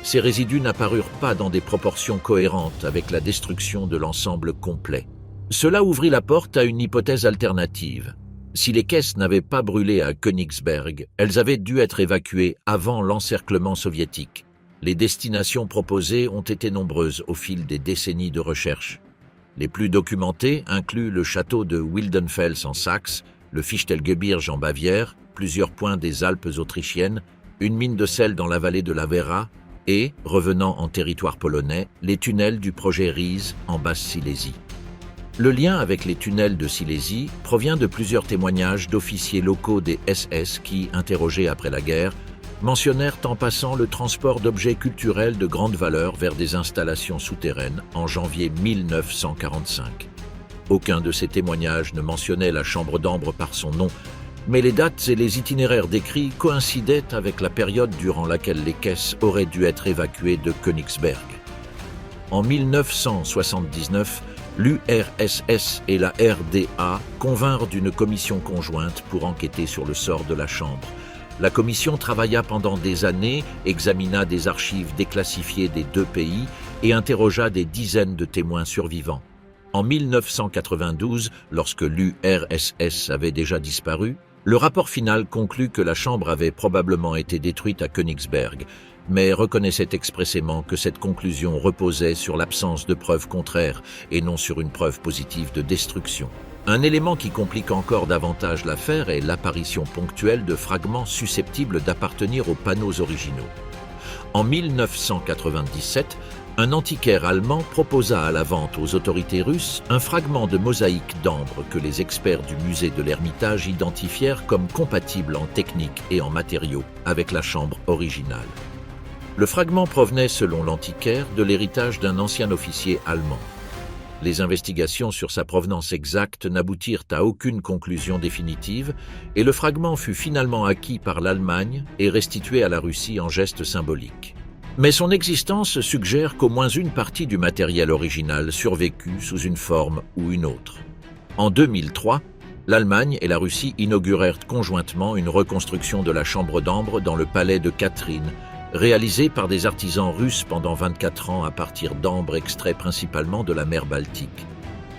Ces résidus n'apparurent pas dans des proportions cohérentes avec la destruction de l'ensemble complet. Cela ouvrit la porte à une hypothèse alternative. Si les caisses n'avaient pas brûlé à Königsberg, elles avaient dû être évacuées avant l'encerclement soviétique. Les destinations proposées ont été nombreuses au fil des décennies de recherche. Les plus documentées incluent le château de Wildenfels en Saxe, le Fichtelgebirge en Bavière, plusieurs points des Alpes autrichiennes, une mine de sel dans la vallée de la Werra et, revenant en territoire polonais, les tunnels du projet RISE en Basse-Silésie. Le lien avec les tunnels de Silésie provient de plusieurs témoignages d'officiers locaux des SS qui, interrogés après la guerre, mentionnèrent en passant le transport d'objets culturels de grande valeur vers des installations souterraines en janvier 1945. Aucun de ces témoignages ne mentionnait la chambre d'ambre par son nom, mais les dates et les itinéraires décrits coïncidaient avec la période durant laquelle les caisses auraient dû être évacuées de Königsberg. En 1979, l'URSS et la RDA convinrent d'une commission conjointe pour enquêter sur le sort de la chambre. La commission travailla pendant des années, examina des archives déclassifiées des deux pays et interrogea des dizaines de témoins survivants. En 1992, lorsque l'URSS avait déjà disparu, le rapport final conclut que la chambre avait probablement été détruite à Königsberg, mais reconnaissait expressément que cette conclusion reposait sur l'absence de preuves contraires et non sur une preuve positive de destruction. Un élément qui complique encore davantage l'affaire est l'apparition ponctuelle de fragments susceptibles d'appartenir aux panneaux originaux. En 1997, un antiquaire allemand proposa à la vente aux autorités russes un fragment de mosaïque d'ambre que les experts du musée de l'Ermitage identifièrent comme compatible en technique et en matériaux avec la chambre originale. Le fragment provenait, selon l'antiquaire, de l'héritage d'un ancien officier allemand. Les investigations sur sa provenance exacte n'aboutirent à aucune conclusion définitive et le fragment fut finalement acquis par l'Allemagne et restitué à la Russie en geste symbolique. Mais son existence suggère qu'au moins une partie du matériel original survécut sous une forme ou une autre. En 2003, l'Allemagne et la Russie inaugurèrent conjointement une reconstruction de la chambre d'ambre dans le palais de Catherine, réalisée par des artisans russes pendant 24 ans à partir d'ambre extrait principalement de la mer Baltique.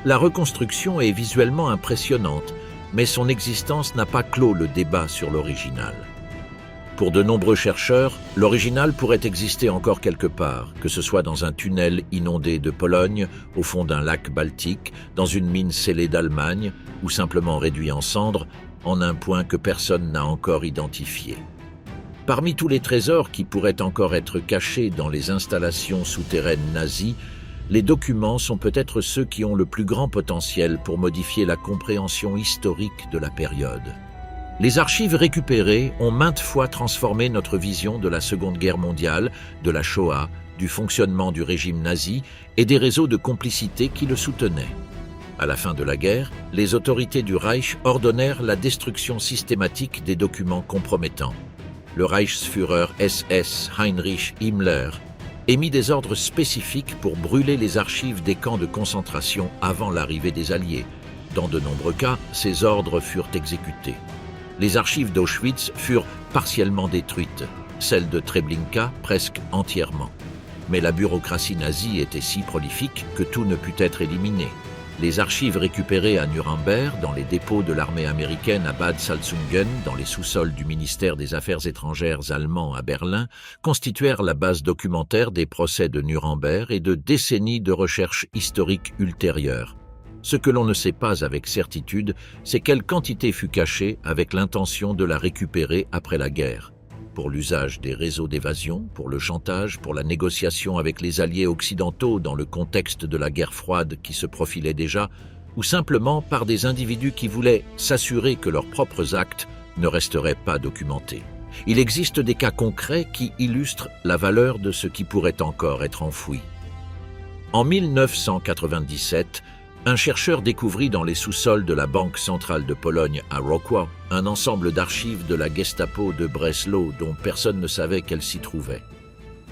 La reconstruction est visuellement impressionnante, mais son existence n'a pas clos le débat sur l'original. Pour de nombreux chercheurs, l'original pourrait exister encore quelque part, que ce soit dans un tunnel inondé de Pologne, au fond d'un lac Baltique, dans une mine scellée d'Allemagne, ou simplement réduit en cendres, en un point que personne n'a encore identifié. Parmi tous les trésors qui pourraient encore être cachés dans les installations souterraines nazies, les documents sont peut-être ceux qui ont le plus grand potentiel pour modifier la compréhension historique de la période. Les archives récupérées ont maintes fois transformé notre vision de la Seconde Guerre mondiale, de la Shoah, du fonctionnement du régime nazi et des réseaux de complicité qui le soutenaient. À la fin de la guerre, les autorités du Reich ordonnèrent la destruction systématique des documents compromettants. Le Reichsführer SS Heinrich Himmler émit des ordres spécifiques pour brûler les archives des camps de concentration avant l'arrivée des Alliés. Dans de nombreux cas, ces ordres furent exécutés. Les archives d'Auschwitz furent partiellement détruites, celles de Treblinka presque entièrement. Mais la bureaucratie nazie était si prolifique que tout ne put être éliminé. Les archives récupérées à Nuremberg, dans les dépôts de l'armée américaine à Bad Salzungen, dans les sous-sols du ministère des Affaires étrangères allemand à Berlin, constituèrent la base documentaire des procès de Nuremberg et de décennies de recherches historiques ultérieures. Ce que l'on ne sait pas avec certitude, c'est quelle quantité fut cachée avec l'intention de la récupérer après la guerre. Pour l'usage des réseaux d'évasion, pour le chantage, pour la négociation avec les alliés occidentaux dans le contexte de la guerre froide qui se profilait déjà, ou simplement par des individus qui voulaient s'assurer que leurs propres actes ne resteraient pas documentés. Il existe des cas concrets qui illustrent la valeur de ce qui pourrait encore être enfoui. En 1997, un chercheur découvrit dans les sous-sols de la Banque centrale de Pologne à Wrocław un ensemble d'archives de la Gestapo de Breslau dont personne ne savait qu'elles s'y trouvaient.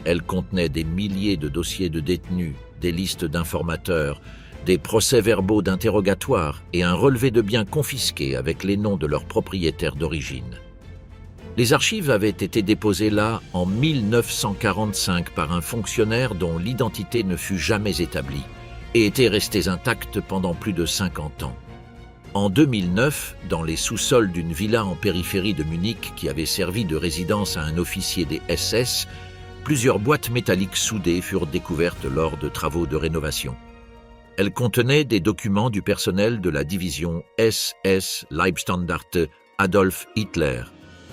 Elle contenait des milliers de dossiers de détenus, des listes d'informateurs, des procès-verbaux d'interrogatoire et un relevé de biens confisqués avec les noms de leurs propriétaires d'origine. Les archives avaient été déposées là en 1945 par un fonctionnaire dont l'identité ne fut jamais établie et étaient restées intactes pendant plus de 50 ans. En 2009, dans les sous-sols d'une villa en périphérie de Munich qui avait servi de résidence à un officier des SS, plusieurs boîtes métalliques soudées furent découvertes lors de travaux de rénovation. Elles contenaient des documents du personnel de la division SS Leibstandarte Adolf Hitler,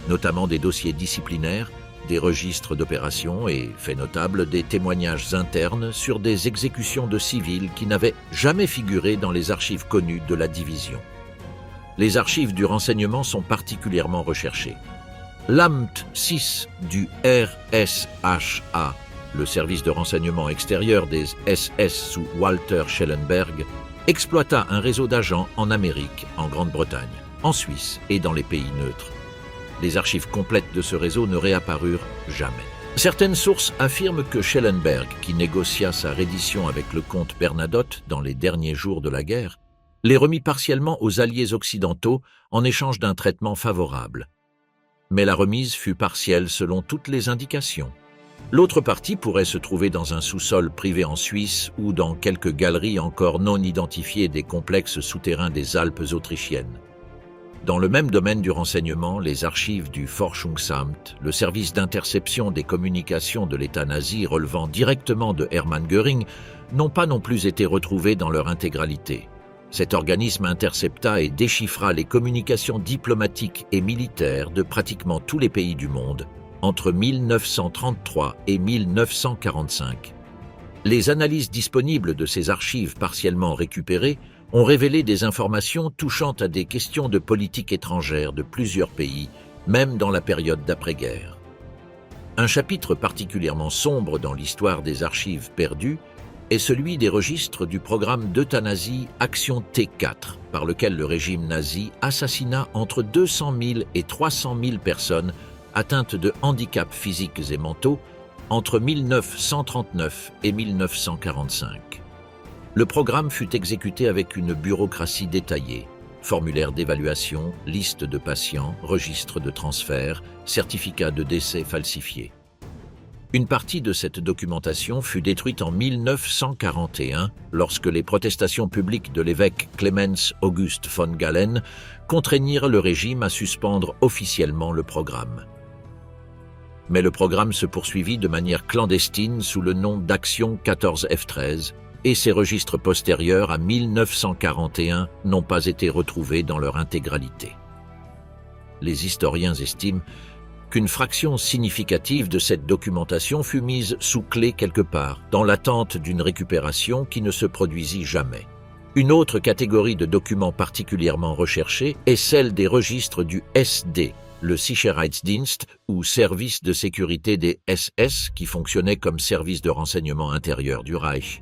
notamment des dossiers disciplinaires, des registres d'opérations et, fait notable, des témoignages internes sur des exécutions de civils qui n'avaient jamais figuré dans les archives connues de la division. Les archives du renseignement sont particulièrement recherchées. L'Amt 6 du RSHA, le service de renseignement extérieur des SS sous Walter Schellenberg, exploita un réseau d'agents en Amérique, en Grande-Bretagne, en Suisse et dans les pays neutres. Les archives complètes de ce réseau ne réapparurent jamais. Certaines sources affirment que Schellenberg, qui négocia sa reddition avec le comte Bernadotte dans les derniers jours de la guerre, les remit partiellement aux alliés occidentaux en échange d'un traitement favorable. Mais la remise fut partielle selon toutes les indications. L'autre partie pourrait se trouver dans un sous-sol privé en Suisse ou dans quelques galeries encore non identifiées des complexes souterrains des Alpes autrichiennes. Dans le même domaine du renseignement, les archives du Forschungsamt, le service d'interception des communications de l'État nazi relevant directement de Hermann Göring, n'ont pas non plus été retrouvées dans leur intégralité. Cet organisme intercepta et déchiffra les communications diplomatiques et militaires de pratiquement tous les pays du monde entre 1933 et 1945. Les analyses disponibles de ces archives partiellement récupérées ont révélé des informations touchant à des questions de politique étrangère de plusieurs pays, même dans la période d'après-guerre. Un chapitre particulièrement sombre dans l'histoire des archives perdues est celui des registres du programme d'euthanasie Action T4, par lequel le régime nazi assassina entre 200 000 et 300 000 personnes atteintes de handicaps physiques et mentaux entre 1939 et 1945. Le programme fut exécuté avec une bureaucratie détaillée, formulaire d'évaluation, liste de patients, registre de transfert, certificat de décès falsifié. Une partie de cette documentation fut détruite en 1941 lorsque les protestations publiques de l'évêque Clemens August von Galen contraignirent le régime à suspendre officiellement le programme. Mais le programme se poursuivit de manière clandestine sous le nom d'Action 14F13 et ses registres postérieurs à 1941 n'ont pas été retrouvés dans leur intégralité. Les historiens estiment qu'une fraction significative de cette documentation fut mise sous clé quelque part, dans l'attente d'une récupération qui ne se produisit jamais. Une autre catégorie de documents particulièrement recherchés est celle des registres du SD, le Sicherheitsdienst ou service de sécurité des SS qui fonctionnait comme service de renseignement intérieur du Reich.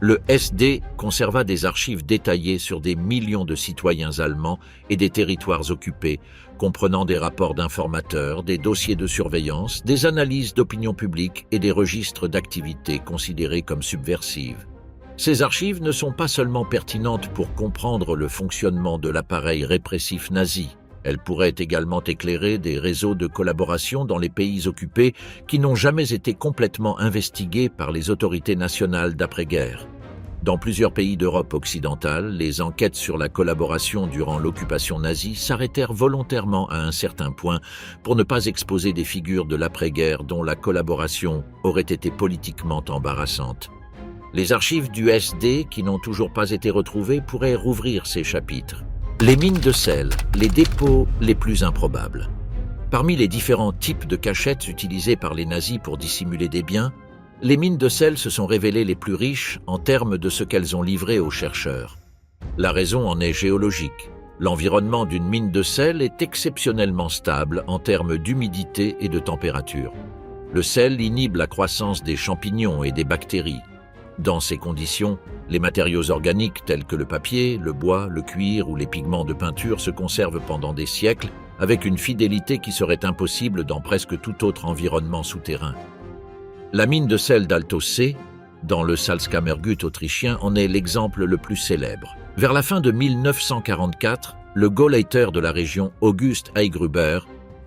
Le SD conserva des archives détaillées sur des millions de citoyens allemands et des territoires occupés, comprenant des rapports d'informateurs, des dossiers de surveillance, des analyses d'opinion publique et des registres d'activités considérées comme subversives. Ces archives ne sont pas seulement pertinentes pour comprendre le fonctionnement de l'appareil répressif nazi. Elles pourraient également éclairer des réseaux de collaboration dans les pays occupés qui n'ont jamais été complètement investigués par les autorités nationales d'après-guerre. Dans plusieurs pays d'Europe occidentale, les enquêtes sur la collaboration durant l'occupation nazie s'arrêtèrent volontairement à un certain point pour ne pas exposer des figures de l'après-guerre dont la collaboration aurait été politiquement embarrassante. Les archives du SD, qui n'ont toujours pas été retrouvées, pourraient rouvrir ces chapitres. Les mines de sel, les dépôts les plus improbables. Parmi les différents types de cachettes utilisées par les nazis pour dissimuler des biens, les mines de sel se sont révélées les plus riches en termes de ce qu'elles ont livré aux chercheurs. La raison en est géologique. L'environnement d'une mine de sel est exceptionnellement stable en termes d'humidité et de température. Le sel inhibe la croissance des champignons et des bactéries. Dans ces conditions, les matériaux organiques tels que le papier, le bois, le cuir ou les pigments de peinture se conservent pendant des siècles avec une fidélité qui serait impossible dans presque tout autre environnement souterrain. La mine de sel d'Altaussee, dans le Salzkammergut autrichien, en est l'exemple le plus célèbre. Vers la fin de 1944, le Gauleiter de la région, August Heygruber,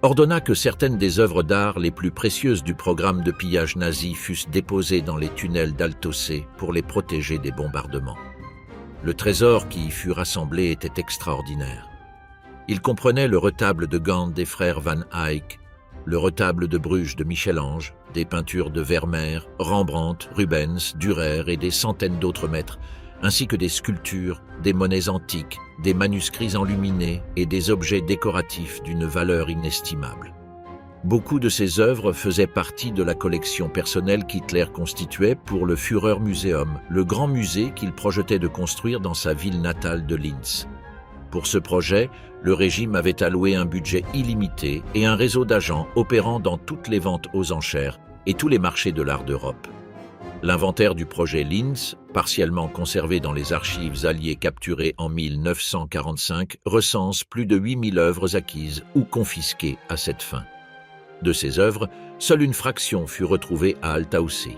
ordonna que certaines des œuvres d'art les plus précieuses du programme de pillage nazi fussent déposées dans les tunnels d'Altaussee pour les protéger des bombardements. Le trésor qui y fut rassemblé était extraordinaire. Il comprenait le retable de Gand des frères Van Eyck, le retable de Bruges de Michel-Ange, des peintures de Vermeer, Rembrandt, Rubens, Dürer et des centaines d'autres maîtres, ainsi que des sculptures, des monnaies antiques, des manuscrits enluminés et des objets décoratifs d'une valeur inestimable. Beaucoup de ces œuvres faisaient partie de la collection personnelle qu'Hitler constituait pour le Führermuseum, le grand musée qu'il projetait de construire dans sa ville natale de Linz. Pour ce projet, le régime avait alloué un budget illimité et un réseau d'agents opérant dans toutes les ventes aux enchères et tous les marchés de l'art d'Europe. L'inventaire du projet Linz, partiellement conservé dans les archives alliées capturées en 1945, recense plus de 8000 œuvres acquises ou confisquées à cette fin. De ces œuvres, seule une fraction fut retrouvée à Altaussee.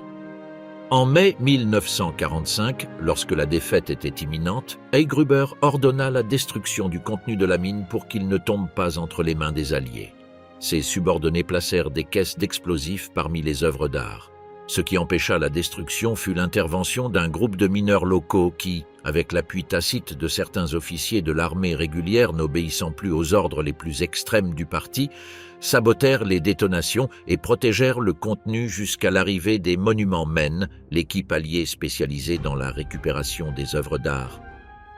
En mai 1945, lorsque la défaite était imminente, Heygruber ordonna la destruction du contenu de la mine pour qu'il ne tombe pas entre les mains des Alliés. Ses subordonnés placèrent des caisses d'explosifs parmi les œuvres d'art. Ce qui empêcha la destruction fut l'intervention d'un groupe de mineurs locaux qui, avec l'appui tacite de certains officiers de l'armée régulière n'obéissant plus aux ordres les plus extrêmes du parti, sabotèrent les détonations et protégèrent le contenu jusqu'à l'arrivée des Monuments Men, l'équipe alliée spécialisée dans la récupération des œuvres d'art.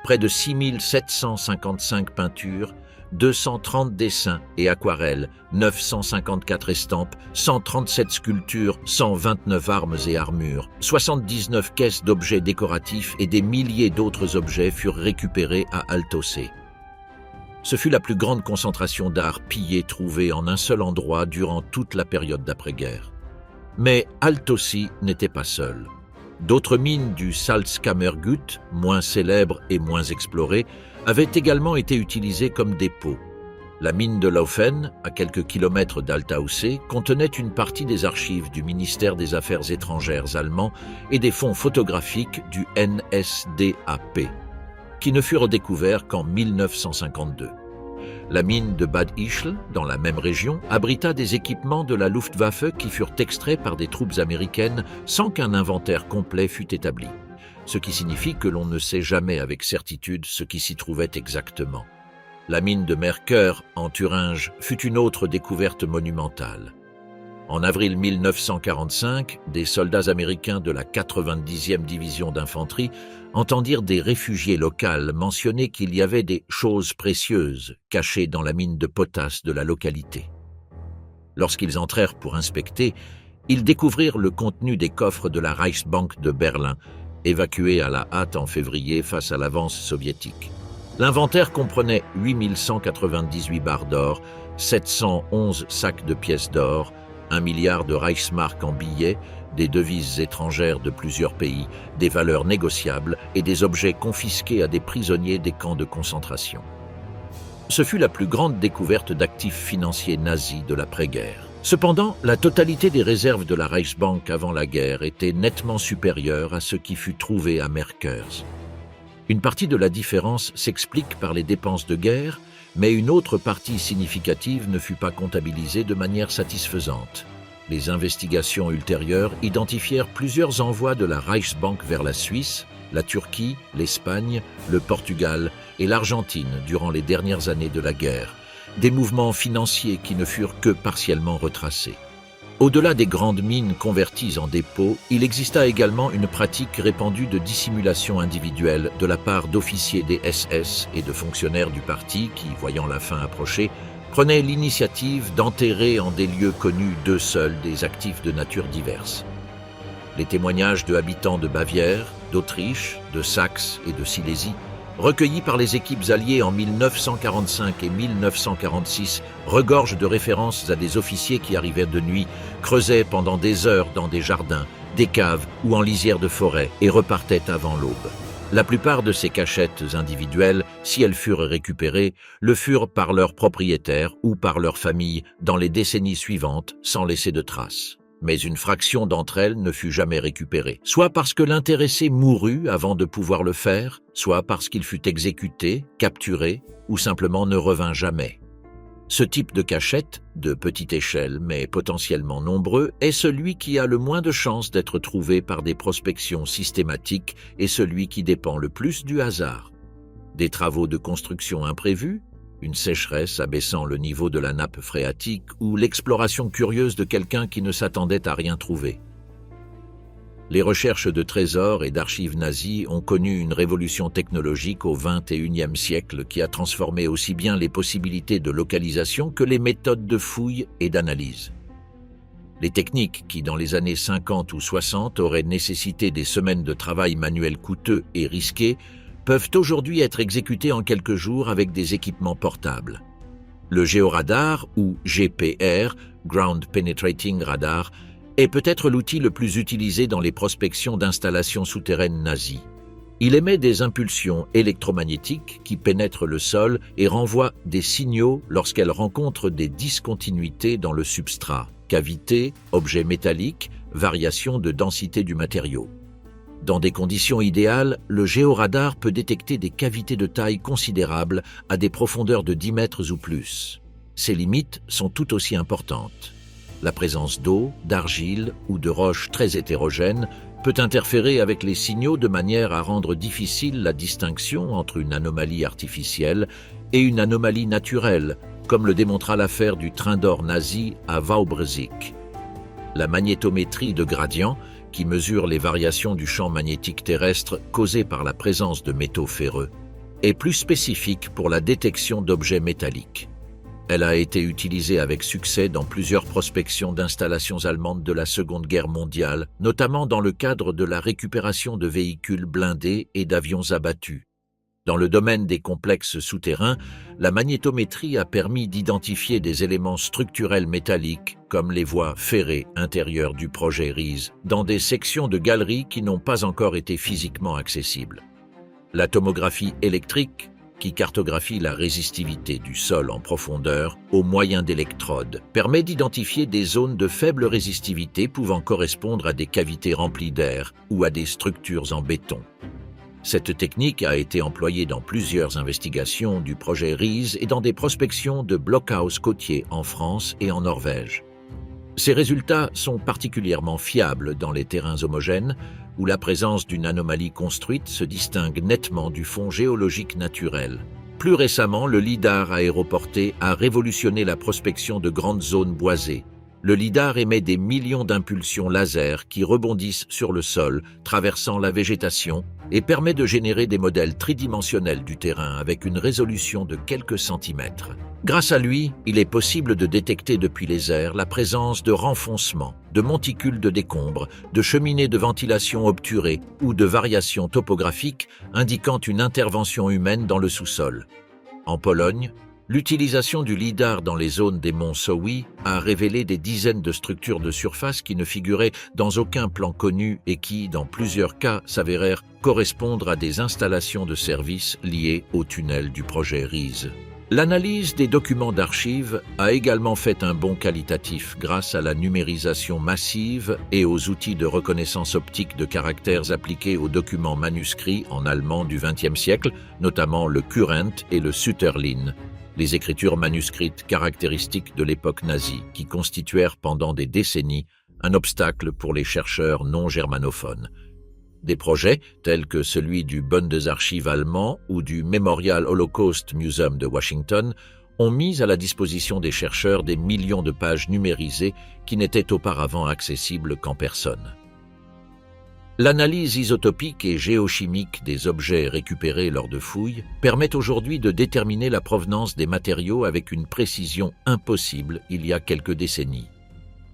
Près de 6755 peintures, 230 dessins et aquarelles, 954 estampes, 137 sculptures, 129 armes et armures, 79 caisses d'objets décoratifs et des milliers d'autres objets furent récupérés à Altaussee. Ce fut la plus grande concentration d'art pillé trouvée en un seul endroit durant toute la période d'après-guerre. Mais Altaussee n'était pas seul. D'autres mines du Salzkammergut, moins célèbres et moins explorées, avaient également été utilisées comme dépôts. La mine de Laufen, à quelques kilomètres d'Altaussee, contenait une partie des archives du ministère des Affaires étrangères allemand et des fonds photographiques du NSDAP, qui ne furent redécouverts qu'en 1952. La mine de Bad Ischl, dans la même région, abrita des équipements de la Luftwaffe qui furent extraits par des troupes américainnes sans qu'un inventaire complet fût établi, ce qui signifie que l'on ne sait jamais avec certitude ce qui s'y trouvait exactement. La mine de Mercœur, en Thuringe, fut une autre découverte monumentale. En avril 1945, des soldats américains de la 90e division d'infanterie entendirent des réfugiés locaux mentionner qu'il y avait des « choses précieuses » cachées dans la mine de potasse de la localité. Lorsqu'ils entrèrent pour inspecter, ils découvrirent le contenu des coffres de la Reichsbank de Berlin, évacués à la hâte en février face à l'avance soviétique. L'inventaire comprenait 8198 barres d'or, 711 sacs de pièces d'or, 1 milliard de Reichsmark en billets, des devises étrangères de plusieurs pays, des valeurs négociables et des objets confisqués à des prisonniers des camps de concentration. Ce fut la plus grande découverte d'actifs financiers nazis de l'après-guerre. Cependant, la totalité des réserves de la Reichsbank avant la guerre était nettement supérieure à ce qui fut trouvé à Mercœur. Une partie de la différence s'explique par les dépenses de guerre, mais une autre partie significative ne fut pas comptabilisée de manière satisfaisante. Les investigations ultérieures identifièrent plusieurs envois de la Reichsbank vers la Suisse, la Turquie, l'Espagne, le Portugal et l'Argentine durant les dernières années de la guerre, des mouvements financiers qui ne furent que partiellement retracés. Au-delà des grandes mines converties en dépôts, il exista également une pratique répandue de dissimulation individuelle de la part d'officiers des SS et de fonctionnaires du parti qui, voyant la fin approcher, prenaient l'initiative d'enterrer en des lieux connus d'eux seuls des actifs de nature diverse. Les témoignages de habitants de Bavière, d'Autriche, de Saxe et de Silésie, recueillis par les équipes alliées en 1945 et 1946, regorgent de références à des officiers qui arrivaient de nuit, creusaient pendant des heures dans des jardins, des caves ou en lisière de forêt et repartaient avant l'aube. La plupart de ces cachettes individuelles, si elles furent récupérées, le furent par leurs propriétaires ou par leurs familles dans les décennies suivantes sans laisser de traces. mais une fraction d'entre elles ne fut jamais récupérée, soit parce que l'intéressé mourut avant de pouvoir le faire, soit parce qu'il fut exécuté, capturé ou simplement ne revint jamais. Ce type de cachette, de petite échelle mais potentiellement nombreux, est celui qui a le moins de chances d'être trouvé par des prospections systématiques et celui qui dépend le plus du hasard. Des travaux de construction imprévus, une sécheresse abaissant le niveau de la nappe phréatique ou l'exploration curieuse de quelqu'un qui ne s'attendait à rien trouver. Les recherches de trésors et d'archives nazies ont connu une révolution technologique au XXIe siècle qui a transformé aussi bien les possibilités de localisation que les méthodes de fouille et d'analyse. Les techniques qui, dans les années 50 ou 60, auraient nécessité des semaines de travail manuel coûteux et risqués, peuvent aujourd'hui être exécutées en quelques jours avec des équipements portables. Le géoradar, ou GPR, Ground Penetrating Radar, est peut-être l'outil le plus utilisé dans les prospections d'installations souterraines nazies. Il émet des impulsions électromagnétiques qui pénètrent le sol et renvoient des signaux lorsqu'elles rencontrent des discontinuités dans le substrat, cavités, objets métalliques, variations de densité du matériau. Dans des conditions idéales, le géoradar peut détecter des cavités de taille considérable à des profondeurs de 10 mètres ou plus. Ces limites sont tout aussi importantes. La présence d'eau, d'argile ou de roches très hétérogènes peut interférer avec les signaux de manière à rendre difficile la distinction entre une anomalie artificielle et une anomalie naturelle, comme le démontra l'affaire du train d'or nazi à Wałbrzych. La magnétométrie de gradient, qui mesure les variations du champ magnétique terrestre causées par la présence de métaux ferreux, est plus spécifique pour la détection d'objets métalliques. Elle a été utilisée avec succès dans plusieurs prospections d'installations allemandes de la Seconde Guerre mondiale, notamment dans le cadre de la récupération de véhicules blindés et d'avions abattus. Dans le domaine des complexes souterrains, la magnétométrie a permis d'identifier des éléments structurels métalliques, comme les voies ferrées intérieures du projet RISE, dans des sections de galeries qui n'ont pas encore été physiquement accessibles. La tomographie électrique, qui cartographie la résistivité du sol en profondeur au moyen d'électrodes, permet d'identifier des zones de faible résistivité pouvant correspondre à des cavités remplies d'air ou à des structures en béton. Cette technique a été employée dans plusieurs investigations du projet RISE et dans des prospections de blockhaus côtiers en France et en Norvège. Ces résultats sont particulièrement fiables dans les terrains homogènes, où la présence d'une anomalie construite se distingue nettement du fond géologique naturel. Plus récemment, le lidar aéroporté a révolutionné la prospection de grandes zones boisées. Le lidar émet des millions d'impulsions laser qui rebondissent sur le sol, traversant la végétation, et permet de générer des modèles tridimensionnels du terrain avec une résolution de quelques centimètres. Grâce à lui, il est possible de détecter depuis les airs la présence de renfoncements, de monticules de décombres, de cheminées de ventilation obturées ou de variations topographiques indiquant une intervention humaine dans le sous-sol. En Pologne, l'utilisation du lidar dans les zones des monts Sowi a révélé des dizaines de structures de surface qui ne figuraient dans aucun plan connu et qui, dans plusieurs cas, s'avérèrent correspondre à des installations de services liées au tunnel du projet RISE. L'analyse des documents d'archives a également fait un bond qualitatif grâce à la numérisation massive et aux outils de reconnaissance optique de caractères appliqués aux documents manuscrits en allemand du XXe siècle, notamment le Kurrent et le Sütterlin, les écritures manuscrites caractéristiques de l'époque nazie qui constituèrent pendant des décennies un obstacle pour les chercheurs non germanophones. Des projets, tels que celui du Bundesarchiv allemand ou du Memorial Holocaust Museum de Washington, ont mis à la disposition des chercheurs des millions de pages numérisées qui n'étaient auparavant accessibles qu'en personne. L'analyse isotopique et géochimique des objets récupérés lors de fouilles permet aujourd'hui de déterminer la provenance des matériaux avec une précision impossible il y a quelques décennies.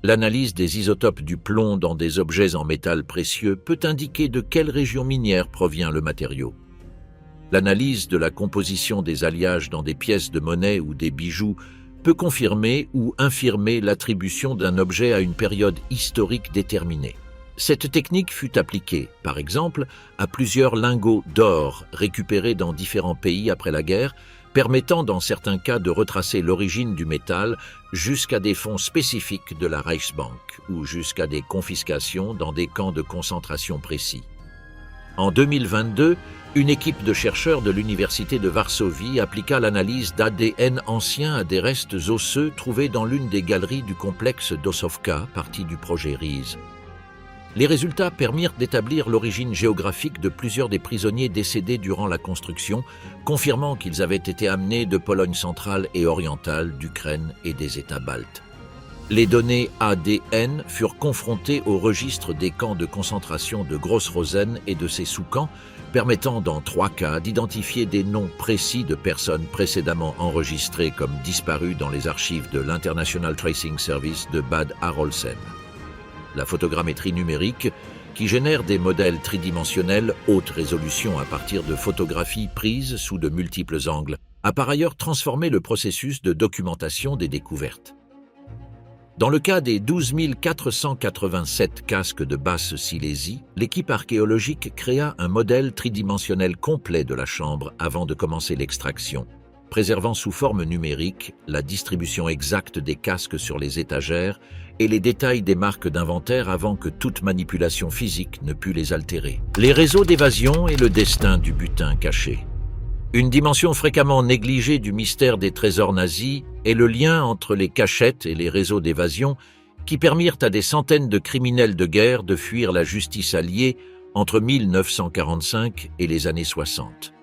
L'analyse des isotopes du plomb dans des objets en métal précieux peut indiquer de quelle région minière provient le matériau. L'analyse de la composition des alliages dans des pièces de monnaie ou des bijoux peut confirmer ou infirmer l'attribution d'un objet à une période historique déterminée. Cette technique fut appliquée, par exemple, à plusieurs lingots d'or récupérés dans différents pays après la guerre, permettant dans certains cas de retracer l'origine du métal jusqu'à des fonds spécifiques de la Reichsbank ou jusqu'à des confiscations dans des camps de concentration précis. En 2022, une équipe de chercheurs de l'Université de Varsovie appliqua l'analyse d'ADN ancien à des restes osseux trouvés dans l'une des galeries du complexe d'Ossovka, partie du projet RISE. Les résultats permirent d'établir l'origine géographique de plusieurs des prisonniers décédés durant la construction, confirmant qu'ils avaient été amenés de Pologne centrale et orientale, d'Ukraine et des États baltes. Les données ADN furent confrontées au registre des camps de concentration de Gross-Rosen et de ses sous-camps, permettant dans 3 cas d'identifier des noms précis de personnes précédemment enregistrées comme disparues dans les archives de l'International Tracing Service de Bad Arolsen. La photogrammétrie numérique, qui génère des modèles tridimensionnels haute résolution à partir de photographies prises sous de multiples angles, a par ailleurs transformé le processus de documentation des découvertes. Dans le cas des 12 487 casques de Basse-Silésie, l'équipe archéologique créa un modèle tridimensionnel complet de la chambre avant de commencer l'extraction, préservant sous forme numérique la distribution exacte des casques sur les étagères et les détails des marques d'inventaire avant que toute manipulation physique ne pût les altérer. Les réseaux d'évasion et le destin du butin caché. Une dimension fréquemment négligée du mystère des trésors nazis est le lien entre les cachettes et les réseaux d'évasion qui permirent à des centaines de criminels de guerre de fuir la justice alliée entre 1945 et les années 60.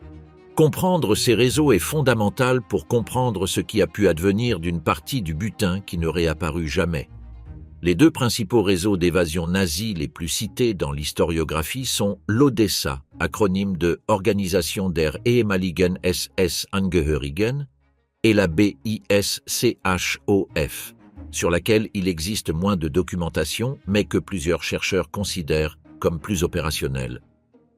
Comprendre ces réseaux est fondamental pour comprendre ce qui a pu advenir d'une partie du butin qui ne réapparut jamais. Les 2 principaux réseaux d'évasion nazis les plus cités dans l'historiographie sont l'Odessa, acronyme de Organisation der ehemaligen SS-Angehörigen, et la BISCHOF, sur laquelle il existe moins de documentation, mais que plusieurs chercheurs considèrent comme plus opérationnelle.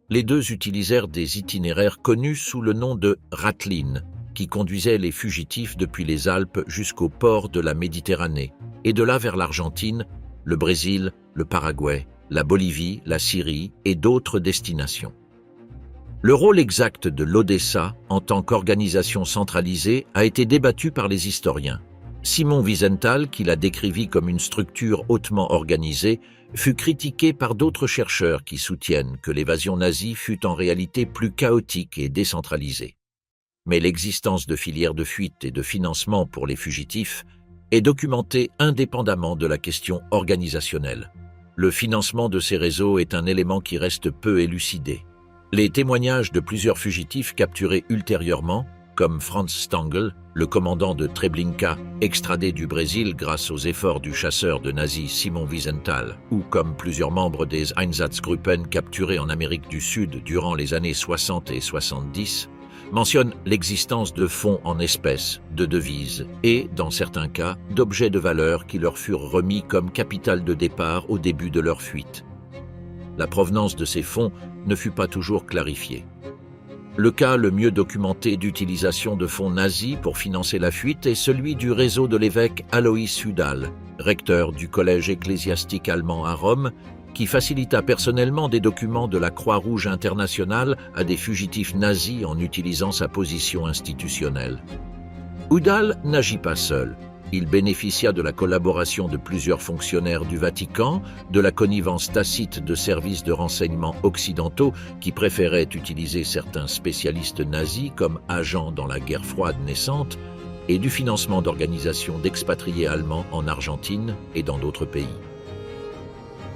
Les 2 utilisèrent des itinéraires connus sous le nom de Ratlin, qui conduisaient les fugitifs depuis les Alpes jusqu'au port de la Méditerranée, et de là vers l'Argentine, le Brésil, le Paraguay, la Bolivie, la Syrie et d'autres destinations. Le rôle exact de l'Odessa en tant qu'organisation centralisée a été débattu par les historiens. Simon Wiesenthal, qui la décrivit comme une structure hautement organisée, fut critiqué par d'autres chercheurs qui soutiennent que l'évasion nazie fut en réalité plus chaotique et décentralisée. Mais l'existence de filières de fuite et de financement pour les fugitifs est documentée indépendamment de la question organisationnelle. Le financement de ces réseaux est un élément qui reste peu élucidé. Les témoignages de plusieurs fugitifs capturés ultérieurement, comme Franz Stangl, le commandant de Treblinka, extradé du Brésil grâce aux efforts du chasseur de nazis Simon Wiesenthal, ou comme plusieurs membres des Einsatzgruppen capturés en Amérique du Sud durant les années 60 et 70, mentionnent l'existence de fonds en espèces, de devises et, dans certains cas, d'objets de valeur qui leur furent remis comme capital de départ au début de leur fuite. La provenance de ces fonds ne fut pas toujours clarifiée. Le cas le mieux documenté d'utilisation de fonds nazis pour financer la fuite est celui du réseau de l'évêque Alois Hudal, recteur du collège ecclésiastique allemand à Rome, qui facilita personnellement des documents de la Croix-Rouge internationale à des fugitifs nazis en utilisant sa position institutionnelle. Hudal n'agit pas seul. Il bénéficia de la collaboration de plusieurs fonctionnaires du Vatican, de la connivence tacite de services de renseignement occidentaux qui préféraient utiliser certains spécialistes nazis comme agents dans la guerre froide naissante, et du financement d'organisations d'expatriés allemands en Argentine et dans d'autres pays.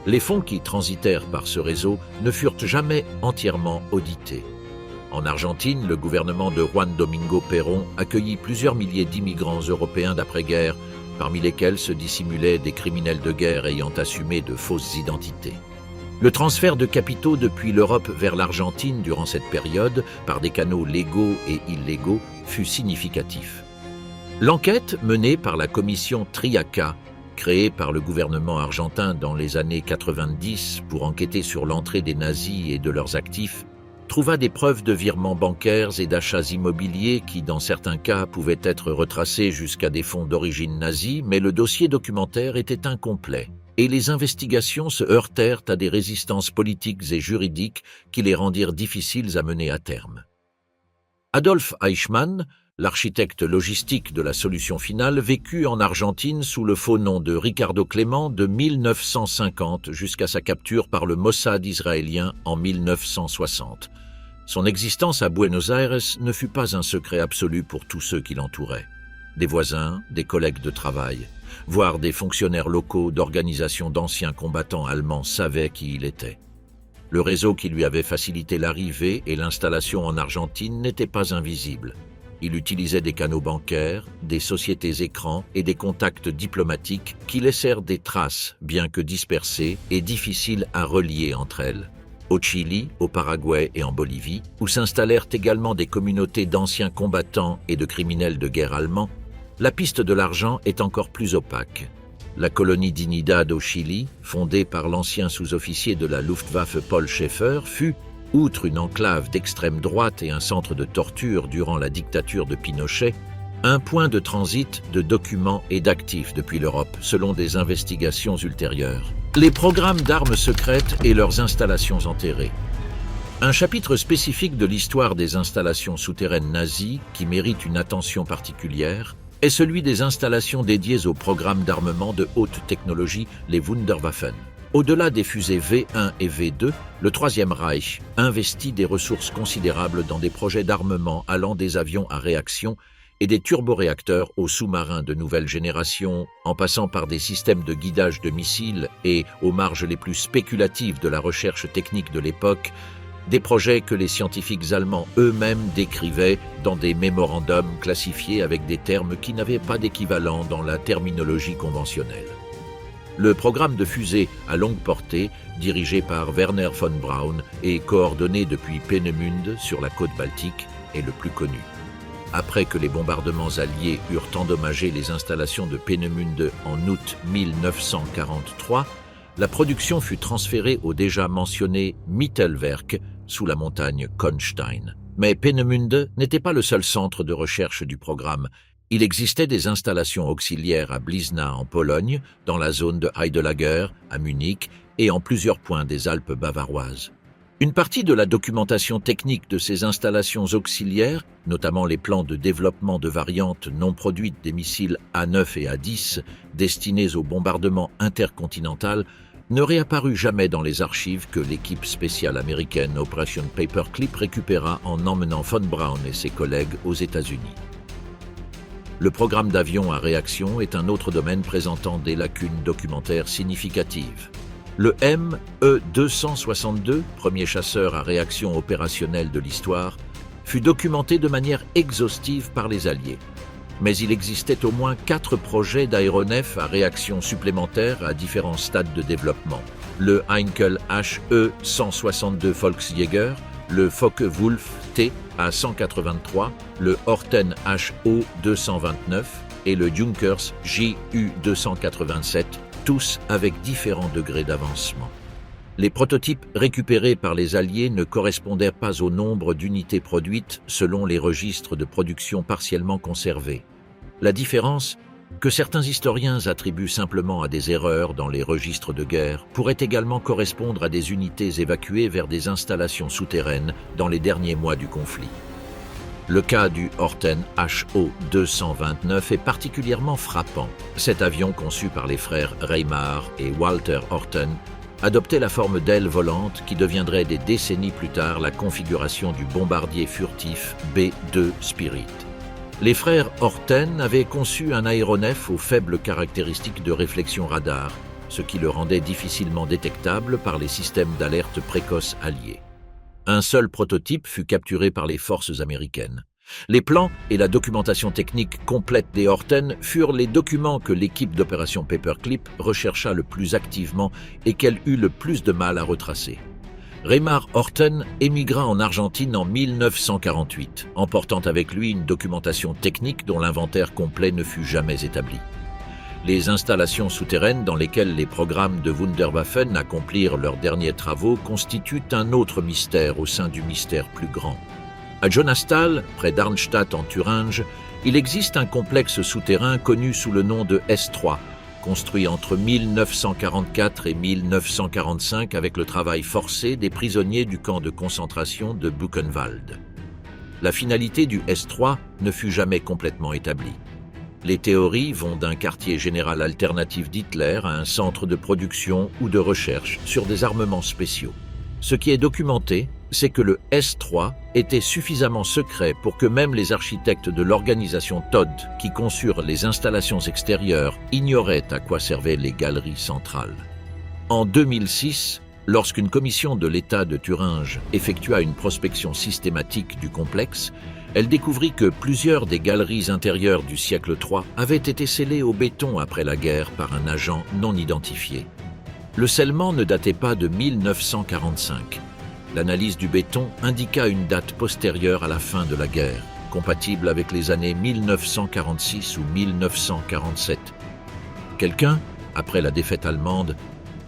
Les fonds qui transitèrent par ce réseau ne furent jamais entièrement audités. En Argentine, le gouvernement de Juan Domingo Perón accueillit plusieurs milliers d'immigrants européens d'après-guerre, parmi lesquels se dissimulaient des criminels de guerre ayant assumé de fausses identités. Le transfert de capitaux depuis l'Europe vers l'Argentine durant cette période, par des canaux légaux et illégaux, fut significatif. L'enquête menée par la commission Triaca, créée par le gouvernement argentin dans les années 90 pour enquêter sur l'entrée des nazis et de leurs actifs, trouva des preuves de virements bancaires et d'achats immobiliers qui, dans certains cas, pouvaient être retracés jusqu'à des fonds d'origine nazie, mais le dossier documentaire était incomplet, et les investigations se heurtèrent à des résistances politiques et juridiques qui les rendirent difficiles à mener à terme. Adolf Eichmann, l'architecte logistique de la solution finale, vécut en Argentine sous le faux nom de Ricardo Clément de 1950 jusqu'à sa capture par le Mossad israélien en 1960. Son existence à Buenos Aires ne fut pas un secret absolu pour tous ceux qui l'entouraient. Des voisins, des collègues de travail, voire des fonctionnaires locaux d'organisations d'anciens combattants allemands savaient qui il était. Le réseau qui lui avait facilité l'arrivée et l'installation en Argentine n'était pas invisible. Il utilisait des canaux bancaires, des sociétés écrans et des contacts diplomatiques qui laissèrent des traces, bien que dispersées et difficiles à relier entre elles. Au Chili, au Paraguay et en Bolivie, où s'installèrent également des communautés d'anciens combattants et de criminels de guerre allemands, la piste de l'argent est encore plus opaque. La colonie d'Unidad au Chili, fondée par l'ancien sous-officier de la Luftwaffe Paul Schaeffer, fut, outre une enclave d'extrême droite et un centre de torture durant la dictature de Pinochet, un point de transit de documents et d'actifs depuis l'Europe, selon des investigations ultérieures. Les programmes d'armes secrètes et leurs installations enterrées. Un chapitre spécifique de l'histoire des installations souterraines nazies, qui mérite une attention particulière, est celui des installations dédiées aux programmes d'armement de haute technologie, les Wunderwaffen. Au-delà des fusées V1 et V2, le Troisième Reich investit des ressources considérables dans des projets d'armement allant des avions à réaction et des turboréacteurs aux sous-marins de nouvelle génération, en passant par des systèmes de guidage de missiles et, aux marges les plus spéculatives de la recherche technique de l'époque, des projets que les scientifiques allemands eux-mêmes décrivaient dans des mémorandums classifiés avec des termes qui n'avaient pas d'équivalent dans la terminologie conventionnelle. Le programme de fusée à longue portée, dirigé par Werner von Braun et coordonné depuis Peenemünde sur la côte baltique, est le plus connu. Après que les bombardements alliés eurent endommagé les installations de Peenemünde en août 1943, la production fut transférée au déjà mentionné Mittelwerk sous la montagne Konstein. Mais Peenemünde n'était pas le seul centre de recherche du programme. Il existait des installations auxiliaires à Blizna en Pologne, dans la zone de Heidelager, à Munich et en plusieurs points des Alpes bavaroises. Une partie de la documentation technique de ces installations auxiliaires, notamment les plans de développement de variantes non produites des missiles A9 et A10 destinés au bombardement intercontinental, ne réapparut jamais dans les archives que l'équipe spéciale américaine Operation Paperclip récupéra en emmenant von Braun et ses collègues aux États-Unis. Le programme d'avions à réaction est un autre domaine présentant des lacunes documentaires significatives. Le ME-262, premier chasseur à réaction opérationnelle de l'histoire, fut documenté de manière exhaustive par les Alliés. Mais il existait au moins 4 projets d'aéronefs à réaction supplémentaires à différents stades de développement. Le Heinkel HE-162 Volksjäger, le Focke-Wulf T à 183, le Horten HO-229 et le Junkers JU-287, tous avec différents degrés d'avancement. Les prototypes récupérés par les Alliés ne correspondaient pas au nombre d'unités produites selon les registres de production partiellement conservés. La différence, que certains historiens attribuent simplement à des erreurs dans les registres de guerre, pourrait également correspondre à des unités évacuées vers des installations souterraines dans les derniers mois du conflit. Le cas du Horten HO-229 est particulièrement frappant. Cet avion, conçu par les frères Reimar et Walter Horten, adoptait la forme d'aile volante qui deviendrait des décennies plus tard la configuration du bombardier furtif B-2 Spirit. Les frères Horten avaient conçu un aéronef aux faibles caractéristiques de réflexion radar, ce qui le rendait difficilement détectable par les systèmes d'alerte précoce alliés. Un seul prototype fut capturé par les forces américaines. Les plans et la documentation technique complète des Horten furent les documents que l'équipe d'opération Paperclip rechercha le plus activement et qu'elle eut le plus de mal à retracer. Reimar Horten émigra en Argentine en 1948, emportant avec lui une documentation technique dont l'inventaire complet ne fut jamais établi. Les installations souterraines dans lesquelles les programmes de Wunderwaffen accomplirent leurs derniers travaux constituent un autre mystère au sein du mystère plus grand. À Jonasthal, près d'Arnstadt en Thuringe, il existe un complexe souterrain connu sous le nom de S3, construit entre 1944 et 1945 avec le travail forcé des prisonniers du camp de concentration de Buchenwald. la finalité du S3 ne fut jamais complètement établie. Les théories vont d'un quartier général alternatif d'Hitler à un centre de production ou de recherche sur des armements spéciaux. Ce qui est documenté, c'est que le S3 était suffisamment secret pour que même les architectes de l'organisation Todd, qui conçurent les installations extérieures, ignoraient à quoi servaient les galeries centrales. En 2006, lorsqu'une commission de l'État de Thuringe effectua une prospection systématique du complexe, elle découvrit que plusieurs des galeries intérieures du siècle III avaient été scellées au béton après la guerre par un agent non identifié. Le scellement ne datait pas de 1945. L'analyse du béton indiqua une date postérieure à la fin de la guerre, compatible avec les années 1946 ou 1947. Quelqu'un, après la défaite allemande,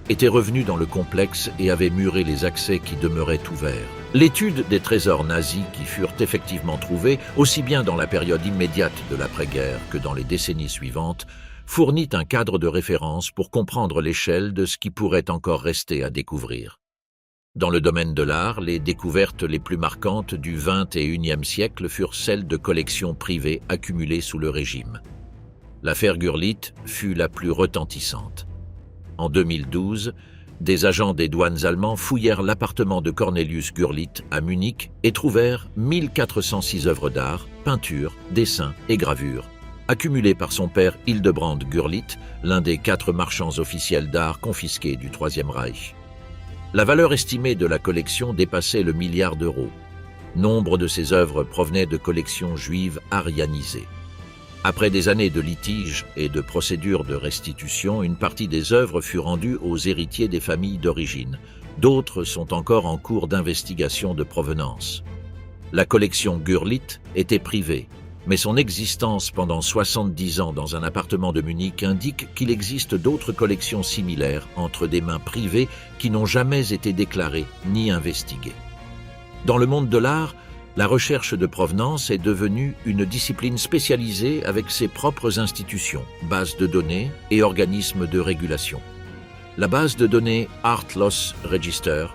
était revenu dans le complexe et avait muré les accès qui demeuraient ouverts. L'étude des trésors nazis qui furent effectivement trouvés, aussi bien dans la période immédiate de l'après-guerre que dans les décennies suivantes, fournit un cadre de référence pour comprendre l'échelle de ce qui pourrait encore rester à découvrir. Dans le domaine de l'art, les découvertes les plus marquantes du XXIe siècle furent celles de collections privées accumulées sous le régime. L'affaire Gurlitt fut la plus retentissante. En 2012, des agents des douanes allemands fouillèrent l'appartement de Cornelius Gurlitt à Munich et trouvèrent 1406 œuvres d'art, peintures, dessins et gravures, accumulées par son père Hildebrand Gurlitt, l'un des 4 marchands officiels d'art confisqués du Troisième Reich. La valeur estimée de la collection dépassait le milliard d'euros. Nombre de ces œuvres provenaient de collections juives aryanisées. Après des années de litiges et de procédures de restitution, une partie des œuvres fut rendue aux héritiers des familles d'origine. D'autres sont encore en cours d'investigation de provenance. La collection Gurlitt était privée, mais son existence pendant 70 ans dans un appartement de Munich indique qu'il existe d'autres collections similaires entre des mains privées qui n'ont jamais été déclarées ni investiguées. Dans le monde de l'art, la recherche de provenance est devenue une discipline spécialisée avec ses propres institutions, bases de données et organismes de régulation. La base de données Art Loss Register,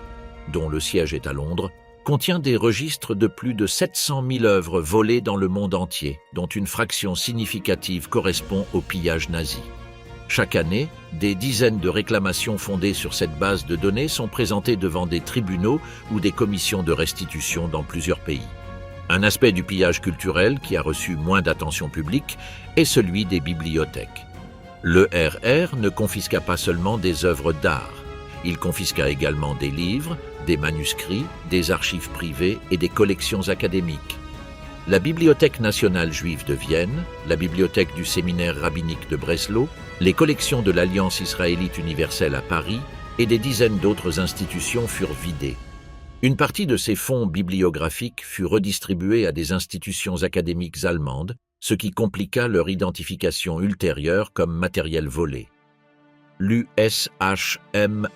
dont le siège est à Londres, contient des registres de plus de 700 000 œuvres volées dans le monde entier, dont une fraction significative correspond au pillage nazi. Chaque année, des dizaines de réclamations fondées sur cette base de données sont présentées devant des tribunaux ou des commissions de restitution dans plusieurs pays. Un aspect du pillage culturel qui a reçu moins d'attention publique est celui des bibliothèques. L'ERR ne confisqua pas seulement des œuvres d'art, il confisqua également des livres, des manuscrits, des archives privées et des collections académiques. La Bibliothèque nationale juive de Vienne, la bibliothèque du séminaire rabbinique de Breslau, les collections de l'Alliance israélite universelle à Paris et des dizaines d'autres institutions furent vidées. Une partie de ces fonds bibliographiques fut redistribuée à des institutions académiques allemandes, ce qui compliqua leur identification ultérieure comme matériel volé. L'USHMM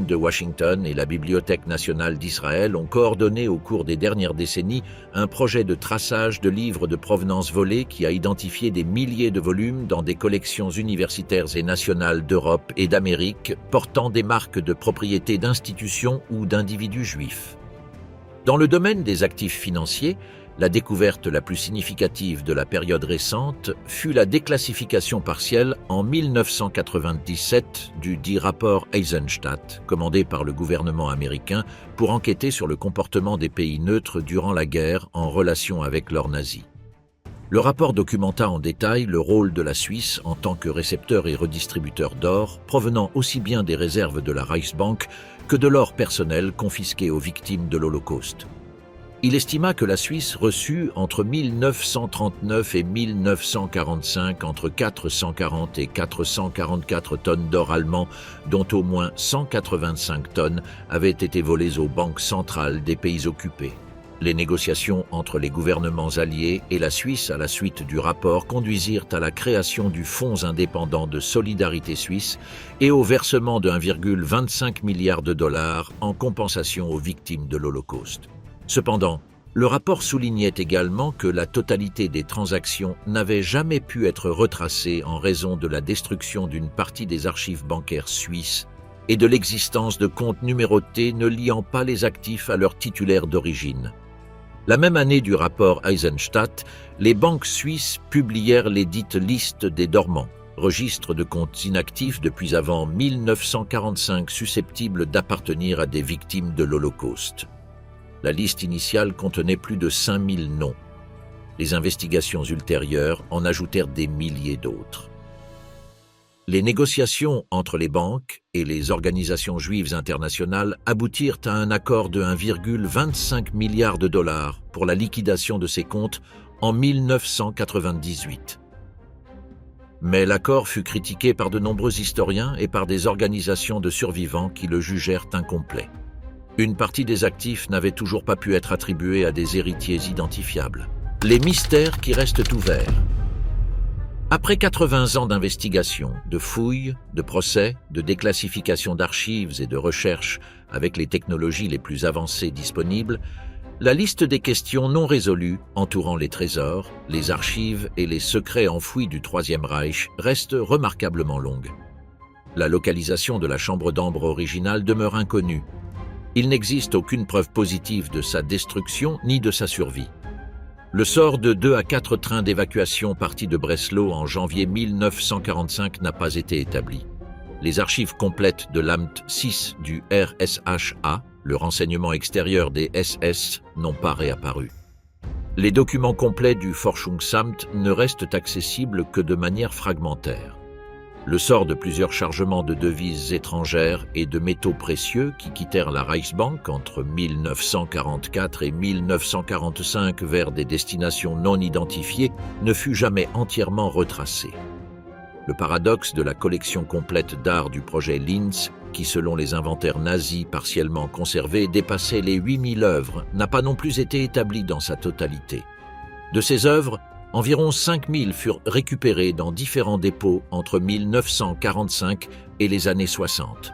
de Washington et la Bibliothèque nationale d'Israël ont coordonné au cours des dernières décennies un projet de traçage de livres de provenance volés qui a identifié des milliers de volumes dans des collections universitaires et nationales d'Europe et d'Amérique portant des marques de propriété d'institutions ou d'individus juifs. Dans le domaine des actifs financiers, la découverte la plus significative de la période récente fut la déclassification partielle en 1997 du dit rapport Eisenstadt, commandé par le gouvernement américain pour enquêter sur le comportement des pays neutres durant la guerre en relation avec leurs nazis. Le rapport documenta en détail le rôle de la Suisse en tant que récepteur et redistributeur d'or, provenant aussi bien des réserves de la Reichsbank que de l'or personnel confisqué aux victimes de l'Holocauste. Il estima que la Suisse reçut entre 1939 et 1945 entre 440 et 444 tonnes d'or allemand, dont au moins 185 tonnes avaient été volées aux banques centrales des pays occupés. Les négociations entre les gouvernements alliés et la Suisse à la suite du rapport conduisirent à la création du Fonds indépendant de solidarité suisse et au versement de 1,25 milliard de dollars en compensation aux victimes de l'Holocauste. Cependant, le rapport soulignait également que la totalité des transactions n'avait jamais pu être retracée en raison de la destruction d'une partie des archives bancaires suisses et de l'existence de comptes numérotés ne liant pas les actifs à leur titulaire d'origine. La même année du rapport Eisenstadt, les banques suisses publièrent les dites listes des dormants, registre de comptes inactifs depuis avant 1945 susceptibles d'appartenir à des victimes de l'Holocauste. La liste initiale contenait plus de 5000 noms. Les investigations ultérieures en ajoutèrent des milliers d'autres. Les négociations entre les banques et les organisations juives internationales aboutirent à un accord de 1,25 milliard de dollars pour la liquidation de ces comptes en 1998. Mais l'accord fut critiqué par de nombreux historiens et par des organisations de survivants qui le jugèrent incomplet. Une partie des actifs n'avait toujours pas pu être attribuée à des héritiers identifiables. Les mystères qui restent ouverts. Après 80 ans d'investigation, de fouilles, de procès, de déclassification d'archives et de recherches avec les technologies les plus avancées disponibles, la liste des questions non résolues entourant les trésors, les archives et les secrets enfouis du Troisième Reich reste remarquablement longue. La localisation de la chambre d'ambre originale demeure inconnue. Il n'existe aucune preuve positive de sa destruction ni de sa survie. Le sort de 2 à 4 trains d'évacuation partis de Breslau en janvier 1945 n'a pas été établi. Les archives complètes de l'Amt 6 du RSHA, le renseignement extérieur des SS, n'ont pas réapparu. Les documents complets du Forschungsamt ne restent accessibles que de manière fragmentaire. Le sort de plusieurs chargements de devises étrangères et de métaux précieux qui quittèrent la Reichsbank entre 1944 et 1945 vers des destinations non identifiées ne fut jamais entièrement retracé. Le paradoxe de la collection complète d'art du projet Linz, qui selon les inventaires nazis partiellement conservés dépassait les 8000 œuvres, n'a pas non plus été établi dans sa totalité. De ces œuvres, environ 5000 furent récupérées dans différents dépôts entre 1945 et les années 60.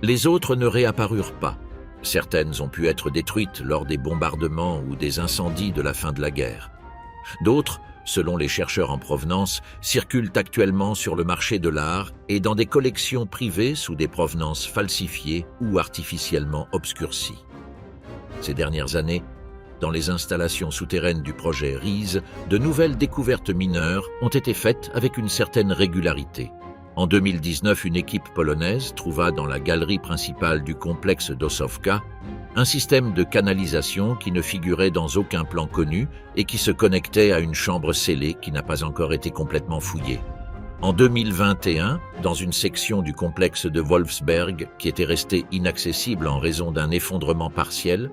Les autres ne réapparurent pas. Certaines ont pu être détruites lors des bombardements ou des incendies de la fin de la guerre. D'autres, selon les chercheurs en provenance, circulent actuellement sur le marché de l'art et dans des collections privées sous des provenances falsifiées ou artificiellement obscurcies. Ces dernières années, dans les installations souterraines du projet RISE, de nouvelles découvertes mineures ont été faites avec une certaine régularité. En 2019, une équipe polonaise trouva dans la galerie principale du complexe d'Ossowka un système de canalisation qui ne figurait dans aucun plan connu et qui se connectait à une chambre scellée qui n'a pas encore été complètement fouillée. En 2021, dans une section du complexe de Wolfsberg qui était restée inaccessible en raison d'un effondrement partiel,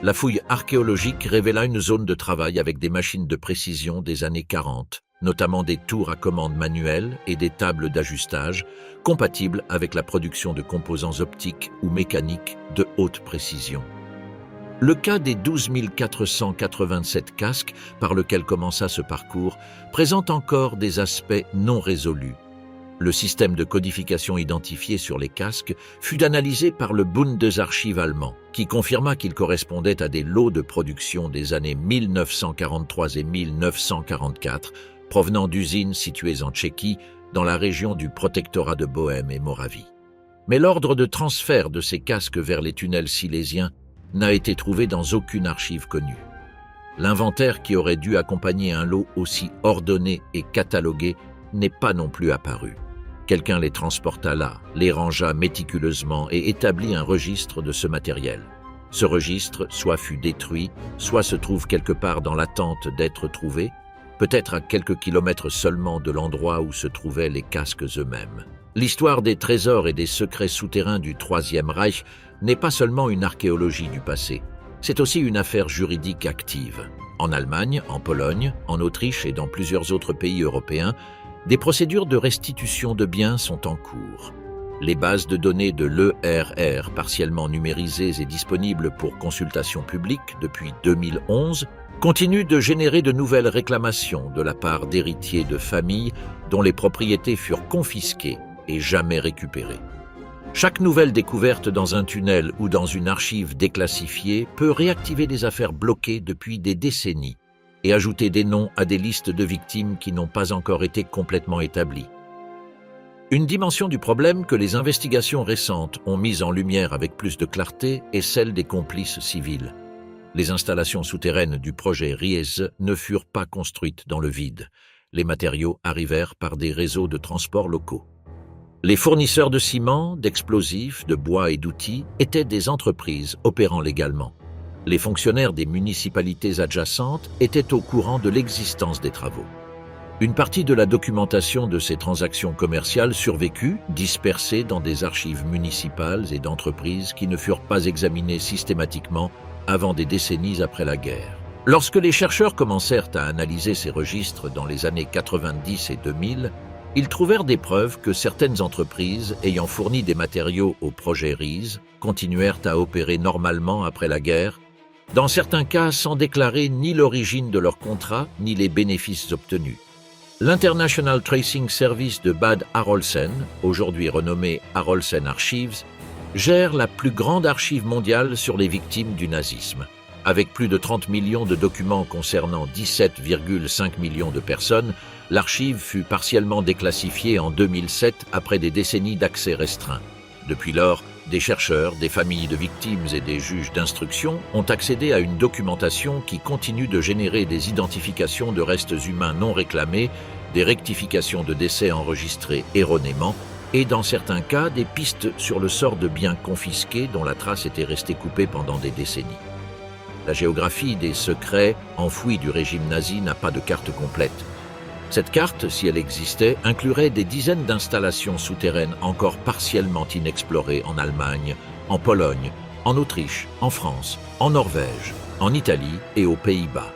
la fouille archéologique révéla une zone de travail avec des machines de précision des années 40, notamment des tours à commande manuelles et des tables d'ajustage, compatibles avec la production de composants optiques ou mécaniques de haute précision. Le cas des 12 487 casques par lequel commença ce parcours présente encore des aspects non résolus. Le système de codification identifié sur les casques fut analysé par le Bundesarchiv allemand, qui confirma qu'il correspondait à des lots de production des années 1943 et 1944, provenant d'usines situées en Tchéquie, dans la région du protectorat de Bohême et Moravie. Mais l'ordre de transfert de ces casques vers les tunnels silésiens n'a été trouvé dans aucune archive connue. L'inventaire qui aurait dû accompagner un lot aussi ordonné et catalogué n'est pas non plus apparu. Quelqu'un les transporta là, les rangea méticuleusement et établit un registre de ce matériel. Ce registre soit fut détruit, soit se trouve quelque part dans l'attente d'être trouvé, peut-être à quelques kilomètres seulement de l'endroit où se trouvaient les casques eux-mêmes. L'histoire des trésors et des secrets souterrains du Troisième Reich n'est pas seulement une archéologie du passé, c'est aussi une affaire juridique active. En Allemagne, en Pologne, en Autriche et dans plusieurs autres pays européens, des procédures de restitution de biens sont en cours. Les bases de données de l'ERR, partiellement numérisées et disponibles pour consultation publique depuis 2011, continuent de générer de nouvelles réclamations de la part d'héritiers de familles dont les propriétés furent confisquées et jamais récupérées. Chaque nouvelle découverte dans un tunnel ou dans une archive déclassifiée peut réactiver des affaires bloquées depuis des décennies et ajouter des noms à des listes de victimes qui n'ont pas encore été complètement établies. Une dimension du problème que les investigations récentes ont mise en lumière avec plus de clarté est celle des complices civils. Les installations souterraines du projet Riese ne furent pas construites dans le vide. Les matériaux arrivèrent par des réseaux de transport locaux. Les fournisseurs de ciment, d'explosifs, de bois et d'outils étaient des entreprises opérant légalement. Les fonctionnaires des municipalités adjacentes étaient au courant de l'existence des travaux. Une partie de la documentation de ces transactions commerciales survécut, dispersée dans des archives municipales et d'entreprises qui ne furent pas examinées systématiquement avant des décennies après la guerre. Lorsque les chercheurs commencèrent à analyser ces registres dans les années 90 et 2000, ils trouvèrent des preuves que certaines entreprises ayant fourni des matériaux au projet Riese continuèrent à opérer normalement après la guerre, dans certains cas sans déclarer ni l'origine de leur contrat ni les bénéfices obtenus. L'International Tracing Service de Bad Arolsen, aujourd'hui renommé Arolsen Archives, gère la plus grande archive mondiale sur les victimes du nazisme. Avec plus de 30 millions de documents concernant 17,5 millions de personnes, l'archive fut partiellement déclassifiée en 2007 après des décennies d'accès restreint. Depuis lors, des chercheurs, des familles de victimes et des juges d'instruction ont accédé à une documentation qui continue de générer des identifications de restes humains non réclamés, des rectifications de décès enregistrés erronément et, dans certains cas, des pistes sur le sort de biens confisqués dont la trace était restée coupée pendant des décennies. La géographie des secrets enfouis du régime nazi n'a pas de carte complète. Cette carte, si elle existait, inclurait des dizaines d'installations souterraines encore partiellement inexplorées en Allemagne, en Pologne, en Autriche, en France, en Norvège, en Italie et aux Pays-Bas.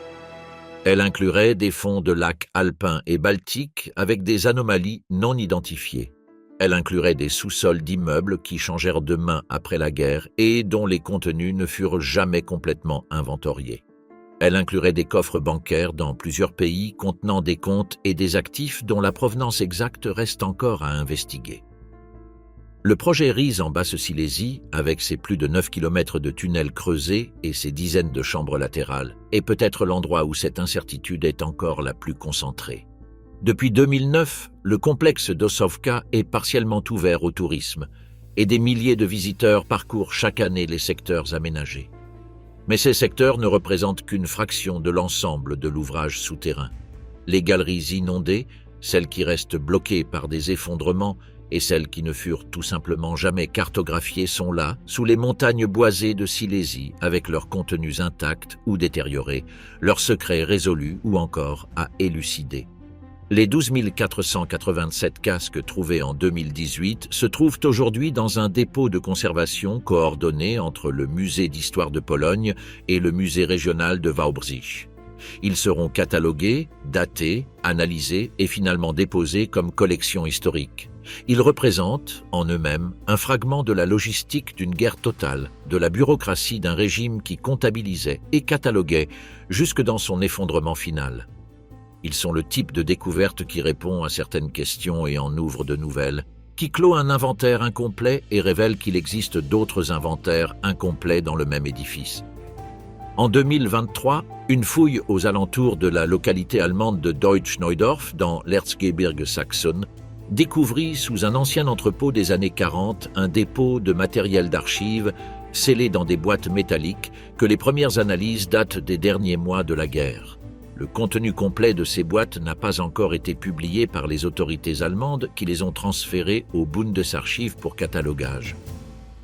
Elle inclurait des fonds de lacs alpins et baltiques avec des anomalies non identifiées. Elle inclurait des sous-sols d'immeubles qui changèrent de main après la guerre et dont les contenus ne furent jamais complètement inventoriés. Elle inclurait des coffres bancaires dans plusieurs pays contenant des comptes et des actifs dont la provenance exacte reste encore à investiguer. Le projet Riese en Basse-Silésie, avec ses plus de 9 km de tunnels creusés et ses dizaines de chambres latérales, est peut-être l'endroit où cette incertitude est encore la plus concentrée. Depuis 2009, le complexe d'Ossovka est partiellement ouvert au tourisme et des milliers de visiteurs parcourent chaque année les secteurs aménagés. Mais ces secteurs ne représentent qu'une fraction de l'ensemble de l'ouvrage souterrain. Les galeries inondées, celles qui restent bloquées par des effondrements et celles qui ne furent tout simplement jamais cartographiées sont là, sous les montagnes boisées de Silésie, avec leurs contenus intacts ou détériorés, leurs secrets résolus ou encore à élucider. Les 12 487 casques trouvés en 2018 se trouvent aujourd'hui dans un dépôt de conservation coordonné entre le Musée d'histoire de Pologne et le Musée régional de Wałbrzych. Ils seront catalogués, datés, analysés et finalement déposés comme collection historique. Ils représentent, en eux-mêmes, un fragment de la logistique d'une guerre totale, de la bureaucratie d'un régime qui comptabilisait et cataloguait jusque dans son effondrement final. Ils sont le type de découverte qui répond à certaines questions et en ouvre de nouvelles, qui clôt un inventaire incomplet et révèle qu'il existe d'autres inventaires incomplets dans le même édifice. En 2023, une fouille aux alentours de la localité allemande de Deutsch-Neudorf, dans l'Erzgebirge saxonne, découvrit sous un ancien entrepôt des années 40 un dépôt de matériel d'archives scellé dans des boîtes métalliques que les premières analyses datent des derniers mois de la guerre. Le contenu complet de ces boîtes n'a pas encore été publié par les autorités allemandes qui les ont transférées au Bundesarchiv pour catalogage.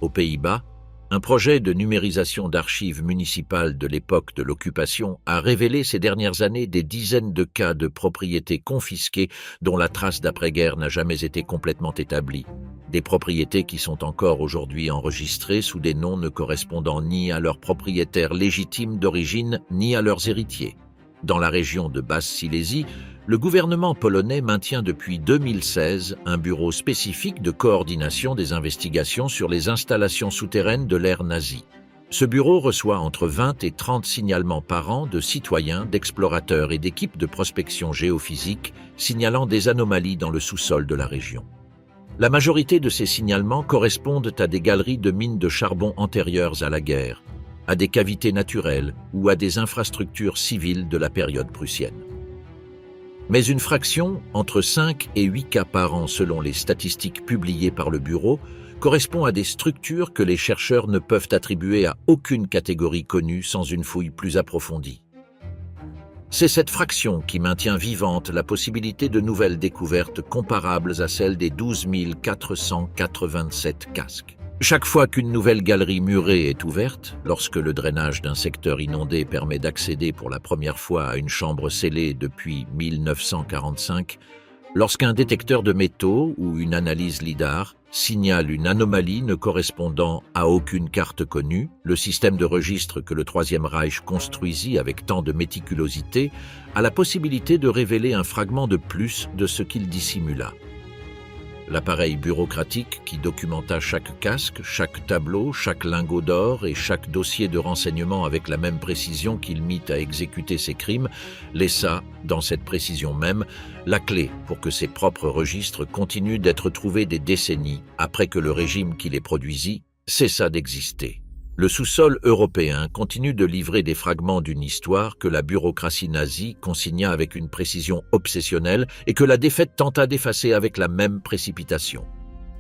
Aux Pays-Bas, un projet de numérisation d'archives municipales de l'époque de l'occupation a révélé ces dernières années des dizaines de cas de propriétés confisquées dont la trace d'après-guerre n'a jamais été complètement établie. Des propriétés qui sont encore aujourd'hui enregistrées sous des noms ne correspondant ni à leurs propriétaires légitimes d'origine ni à leurs héritiers. Dans la région de Basse-Silésie, le gouvernement polonais maintient depuis 2016 un bureau spécifique de coordination des investigations sur les installations souterraines de l'ère nazie. Ce bureau reçoit entre 20 et 30 signalements par an de citoyens, d'explorateurs et d'équipes de prospection géophysique signalant des anomalies dans le sous-sol de la région. La majorité de ces signalements correspondent à des galeries de mines de charbon antérieures à la guerre, à des cavités naturelles ou à des infrastructures civiles de la période prussienne. Mais une fraction, entre 5 et 8 cas par an selon les statistiques publiées par le Bureau, correspond à des structures que les chercheurs ne peuvent attribuer à aucune catégorie connue sans une fouille plus approfondie. C'est cette fraction qui maintient vivante la possibilité de nouvelles découvertes comparables à celles des 12 487 casques. Chaque fois qu'une nouvelle galerie murée est ouverte, lorsque le drainage d'un secteur inondé permet d'accéder pour la première fois à une chambre scellée depuis 1945, lorsqu'un détecteur de métaux ou une analyse LIDAR signale une anomalie ne correspondant à aucune carte connue, le système de registre que le Troisième Reich construisit avec tant de méticulosité a la possibilité de révéler un fragment de plus de ce qu'il dissimula. L'appareil bureaucratique qui documenta chaque casque, chaque tableau, chaque lingot d'or et chaque dossier de renseignement avec la même précision qu'il mit à exécuter ses crimes, laissa, dans cette précision même, la clé pour que ses propres registres continuent d'être trouvés des décennies après que le régime qui les produisit cessa d'exister. Le sous-sol européen continue de livrer des fragments d'une histoire que la bureaucratie nazie consigna avec une précision obsessionnelle et que la défaite tenta d'effacer avec la même précipitation.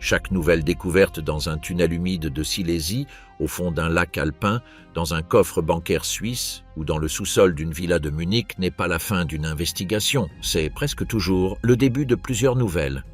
Chaque nouvelle découverte dans un tunnel humide de Silésie, au fond d'un lac alpin, dans un coffre bancaire suisse ou dans le sous-sol d'une villa de Munich n'est pas la fin d'une investigation, c'est presque toujours le début de plusieurs nouvelles.